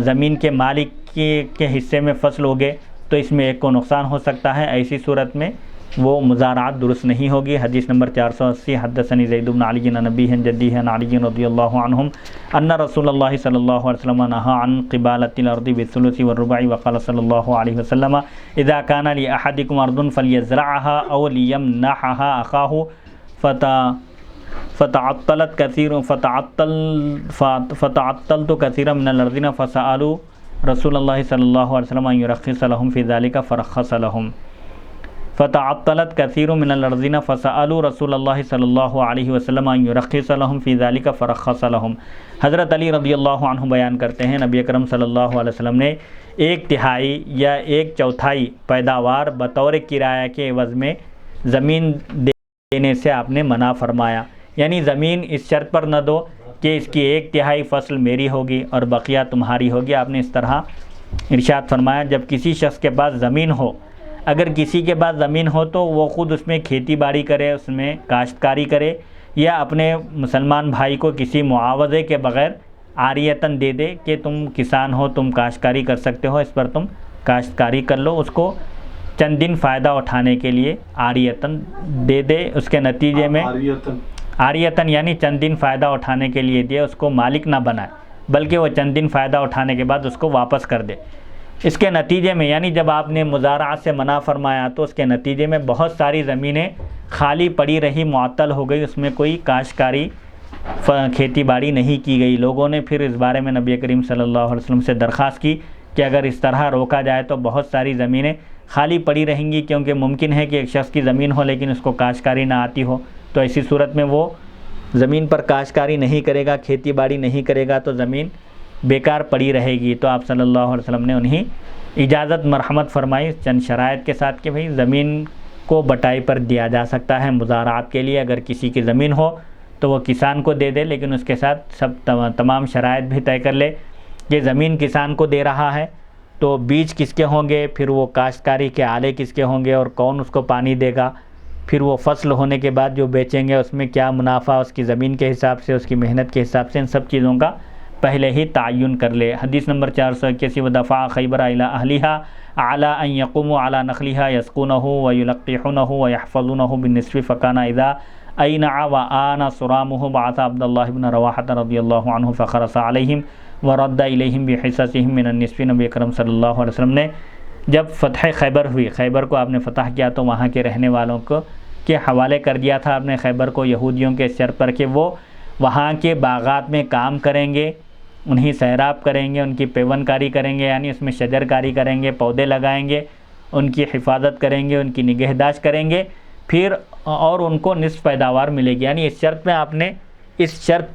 زمین کے مالک کے حصے میں فصل اگے، تو اس میں ایک کو نقصان ہو سکتا ہے۔ ایسی صورت میں وہ مزارعات درست نہیں ہوگی۔ حدیث نمبر 480، حدثنی زید بن علی عن ابیہ عن جدیہ عن علی رضی اللہ عنہم ان رسول اللہ صلی اللہ علیہ وسلم نہى عن قبالة الارض بالثلث والربع وقال صلی اللہ علیہ وسلم اذا كان لأحدكم ارض فليزرعها او ليمنحها اخاه فتعطلت كثيرا من الارضين فسألوا رسول اللہ صلی اللہ علیہ وسلم ان يرخص لهم في ذلك فرخص لهم فتعطلت كثير من الارضين فسألوا رسول اللہ صلی اللہ علیہ وسلم ان يرخص لهم في ذلك فرخص لهم۔ حضرت علی رضی اللہ عنہ بیان کرتے ہیں نبی اکرم صلی اللہ علیہ وسلم نے 1/3 یا 1/4 پیداوار بطور کرایہ کے عوض میں زمین دینے سے آپ نے منع فرمایا، یعنی زمین اس شرط پر نہ دو کہ اس کی 1/3 فصل میری ہوگی اور بقیہ تمہاری ہوگی۔ آپ نے اس طرح ارشاد فرمایا جب کسی شخص کے پاس زمین ہو، اگر کسی کے پاس زمین ہو تو وہ خود اس میں کھیتی باڑی کرے، اس میں کاشتکاری کرے، یا اپنے مسلمان بھائی کو کسی معاوضے کے بغیر عاریتاً دے دے کہ تم کسان ہو، تم کاشتکاری کر سکتے ہو، اس پر تم کاشتکاری کر لو، اس کو چند دن فائدہ اٹھانے کے لیے عاریتاً دے دے، اس کے نتیجے میں عاریتاً یعنی چند دن فائدہ اٹھانے کے لیے دے، اس کو مالک نہ بنائے بلکہ وہ چند دن فائدہ اٹھانے کے بعد اس کو واپس کر دے۔ اس کے نتیجے میں یعنی جب آپ نے مزارعات سے منع فرمایا تو اس کے نتیجے میں بہت ساری زمینیں خالی پڑی رہی، معطل ہو گئی، اس میں کوئی کاشتکاری کھیتی باڑی نہیں کی گئی۔ لوگوں نے پھر اس بارے میں نبی کریم صلی اللہ علیہ وسلم سے درخواست کی کہ اگر اس طرح روکا جائے تو بہت ساری زمینیں خالی پڑی رہیں گی، کیونکہ ممکن ہے کہ ایک شخص کی زمین ہو لیکن اس کو کاشتکاری نہ آتی ہو، تو ایسی صورت میں وہ زمین پر کاشتکاری نہیں کرے گا، کھیتی باڑی نہیں کرے گا، تو زمین بیکار پڑی رہے گی۔ تو آپ صلی اللہ علیہ وسلم نے انہیں اجازت مرحمت فرمائی چند شرائط کے ساتھ کہ بھئی زمین کو بٹائی پر دیا جا سکتا ہے مزارعات کے لیے، اگر کسی کی زمین ہو تو وہ کسان کو دے دے، لیکن اس کے ساتھ تمام شرائط بھی طے کر لے کہ زمین کسان کو دے رہا ہے تو بیج کس کے ہوں گے، پھر وہ کاشتکاری کے آلے کس کے ہوں گے اور کون اس کو پانی دے گا، پھر وہ فصل ہونے کے بعد جو بیچیں گے اس میں کیا منافع اس کی زمین کے حساب سے، اس کی محنت کے حساب سے، ان سب چیزوں کا پہلے ہی تعین کر لے۔ حدیث نمبر 481 ودفع خیبر الی اہلھا علی ان یقوموا علی نخلھا یسقونہ ویلقحونہ ویحفظونہ بالنصف فکان اذا اینع وآن صرامہ بعث عبداللہ بن رواحہ رضی اللہ عنہ فخرس علیہم ورد الیہم بحصصہم من النصف۔ نبی اکرم صلی اللہ علیہ وسلم نے جب فتح خیبر ہوئی، خیبر کو آپ نے فتح کیا تو وہاں کے رہنے والوں کو کے حوالے کر دیا تھا آپ نے خیبر کو یہودیوں کے شرط پر کہ وہ وہاں کے باغات میں کام کریں گے، انہیں سیراب کریں گے، ان کی پیون کاری کریں گے، یعنی اس میں شجر کاری کریں گے، پودے لگائیں گے، ان کی حفاظت کریں گے، ان کی نگہداشت کریں گے، پھر اور ان کو نصف پیداوار ملے گی۔ یعنی اس شرط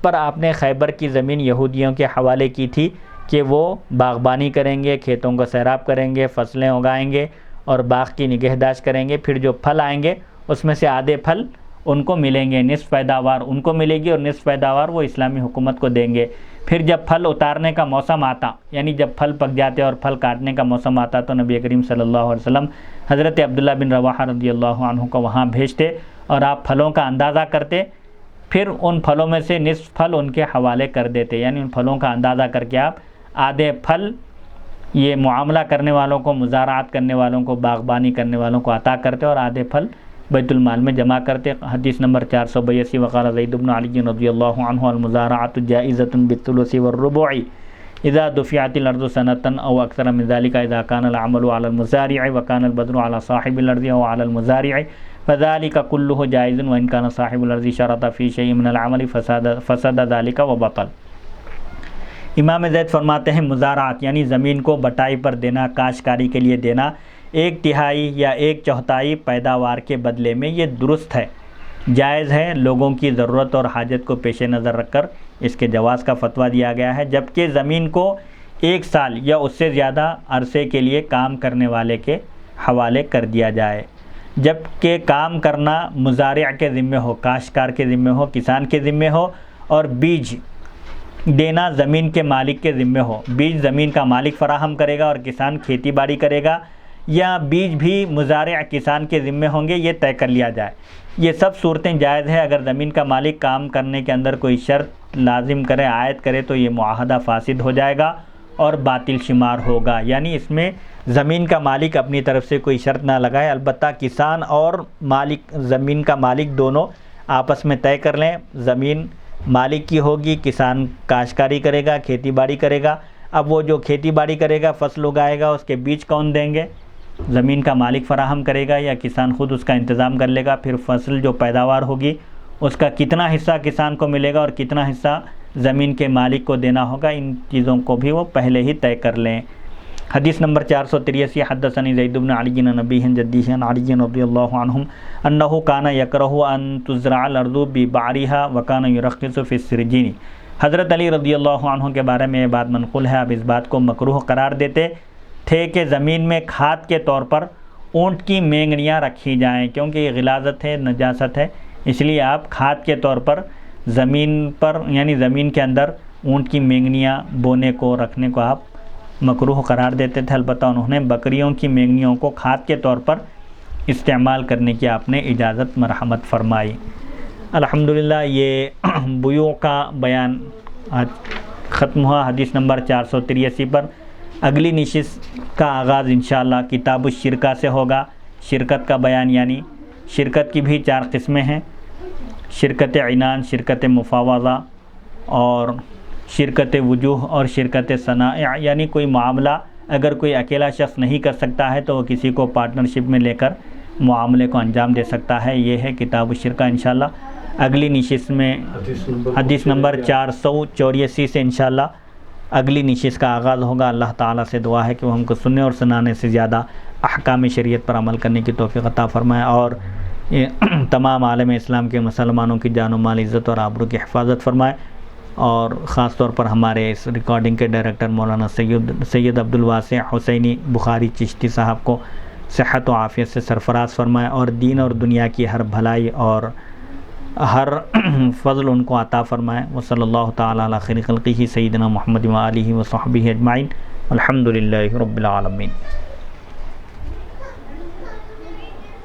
پر آپ نے خیبر کی زمین یہودیوں کے حوالے کی تھی کہ وہ باغبانی کریں گے، کھیتوں کو سیراب کریں گے، فصلیں اگائیں گے اور باغ کی نگہداشت کریں گے، پھر جو پھل آئیں گے اس میں سے آدھے پھل ان کو ملیں گے، نصف پیداوار ان کو ملے گی اور نصف پیداوار وہ اسلامی حکومت کو دیں گے۔ پھر جب پھل اتارنے کا موسم آتا، یعنی جب پھل پک جاتے اور پھل کاٹنے کا موسم آتا، تو نبی کریم صلی اللہ علیہ وسلم حضرت عبداللہ بن رواحہ رضی اللہ عنہ کو وہاں بھیجتے اور آپ پھلوں کا اندازہ کرتے، پھر ان پھلوں میں سے نصف پھل ان کے حوالے کر دیتے، یعنی ان پھلوں کا اندازہ کر کے آپ آدھے پھل یہ معاملہ کرنے والوں کو، مزارعات کرنے والوں کو، باغبانی کرنے والوں کو عطا کرتے اور آدھے پھل بیت المال میں جمع کرتے۔ حدیث نمبر 482 وقال زید بن علی رضی اللہ عنہ المزارعۃ جائزۃ بالثلث والربع اذا دفعت الارض سنة او اکثر من ذلك اذا كان العمل على المزارع وكان البذر على صاحب الارض او على المزارع فذلك كله جائز وان كان صاحب الارض شرط في شيء من العمل فسد ذلك وبطل۔ امام زید فرماتے ہیں مزارعات یعنی زمین کو بٹائی پر دینا، کاشتکاری کے لیے دینا 1/3 یا 1/4 پیداوار کے بدلے میں، یہ درست ہے، جائز ہے، لوگوں کی ضرورت اور حاجت کو پیش نظر رکھ کر اس کے جواز کا فتویٰ دیا گیا ہے، جبکہ زمین کو 1 سال یا اس سے زیادہ عرصے کے لیے کام کرنے والے کے حوالے کر دیا جائے، جبکہ کام کرنا مزارع کے ذمہ ہو، کاشتکار کے ذمہ ہو، کسان کے ذمہ ہو، اور بیج دینا زمین کے مالک کے ذمہ ہو، بیج زمین کا مالک فراہم کرے گا اور کسان کھیتی باڑی کرے گا، یا بیج بھی مزارع کسان کے ذمہ ہوں گے، یہ طے کر لیا جائے۔ یہ سب صورتیں جائز ہے۔ اگر زمین کا مالک کام کرنے کے اندر کوئی شرط لازم کرے، عائد کرے، تو یہ معاہدہ فاسد ہو جائے گا اور باطل شمار ہوگا، یعنی اس میں زمین کا مالک اپنی طرف سے کوئی شرط نہ لگائے، البتہ کسان اور مالک، زمین کا مالک دونوں آپس میں طے کر لیں، زمین مالک کی ہوگی، کسان کاشتکاری کرے گا، کھیتی باڑی کرے گا۔ اب وہ جو کھیتی باڑی کرے گا، فصل اگائے گا، اس کے بیج کون دیں گے؟ زمین کا مالک فراہم کرے گا یا کسان خود اس کا انتظام کر لے گا؟ پھر فصل جو پیداوار ہوگی اس کا کتنا حصہ کسان کو ملے گا اور کتنا حصہ زمین کے مالک کو دینا ہوگا، ان چیزوں کو بھی وہ پہلے ہی طے کر لیں۔ حدیث نمبر 483، حدثنی زید بن علی عن ابیہ عن جدیہ عن علی رضی اللہ عنہم انہ کان یکرہ ان تزرع الارض ببعرها وکان یرخص فی السرجین۔ حضرت علی رضی اللہ عنہ کے بارے میں یہ بات منقول ہے، اب اس بات کو مکروہ قرار دیتے تھے کہ زمین میں کھاد کے طور پر اونٹ کی مینگنیاں رکھی جائیں، کیونکہ یہ غلاظت ہے، نجاست ہے، اس لیے آپ کھاد کے طور پر زمین پر یعنی زمین کے اندر اونٹ کی مینگنیاں بونے کو، رکھنے کو آپ مکروہ قرار دیتے تھے۔ البتہ انہوں نے بکریوں کی مینگنیوں کو کھاد کے طور پر استعمال کرنے کی آپ نے اجازت مرحمت فرمائی۔ الحمدللہ یہ بیوع کا بیان آج ختم ہوا حدیث نمبر 483 پر۔ اگلی نشست کا آغاز انشاءاللہ کتاب الشرکہ سے ہوگا۔ شرکت کا بیان، یعنی شرکت کی بھی 4 قسمیں ہیں: شرکت عنان، شرکت مفاوضہ اور شرکت وجوہ اور شرکت صنائع، یعنی کوئی معاملہ اگر کوئی اکیلا شخص نہیں کر سکتا ہے تو وہ کسی کو پارٹنرشپ میں لے کر معاملے کو انجام دے سکتا ہے۔ یہ ہے کتاب الشرکہ۔ انشاءاللہ اگلی نشست میں حدیث نمبر 484 سے انشاءاللہ اگلی نشست کا آغاز ہوگا۔ اللہ تعالیٰ سے دعا ہے کہ وہ ہم کو سننے اور سنانے سے زیادہ احکام شریعت پر عمل کرنے کی توفیق عطا فرمائے، اور تمام عالم اسلام کے مسلمانوں کی جان و مال، عزت اور آبرو کی حفاظت فرمائے، اور خاص طور پر ہمارے اس ریکارڈنگ کے ڈائریکٹر مولانا سید عبدالواسع حسینی بخاری چشتی صاحب کو صحت و عافیت سے سرفراز فرمائے، اور دین اور دنیا کی ہر بھلائی اور ہر فضل ان کو عطا فرمائے۔ وصلی اللہ تعالی علی خیر خلقہ سیدنا محمد و آلہ و صحبہ اجمعین۔ الحمدللہ رب العالمین۔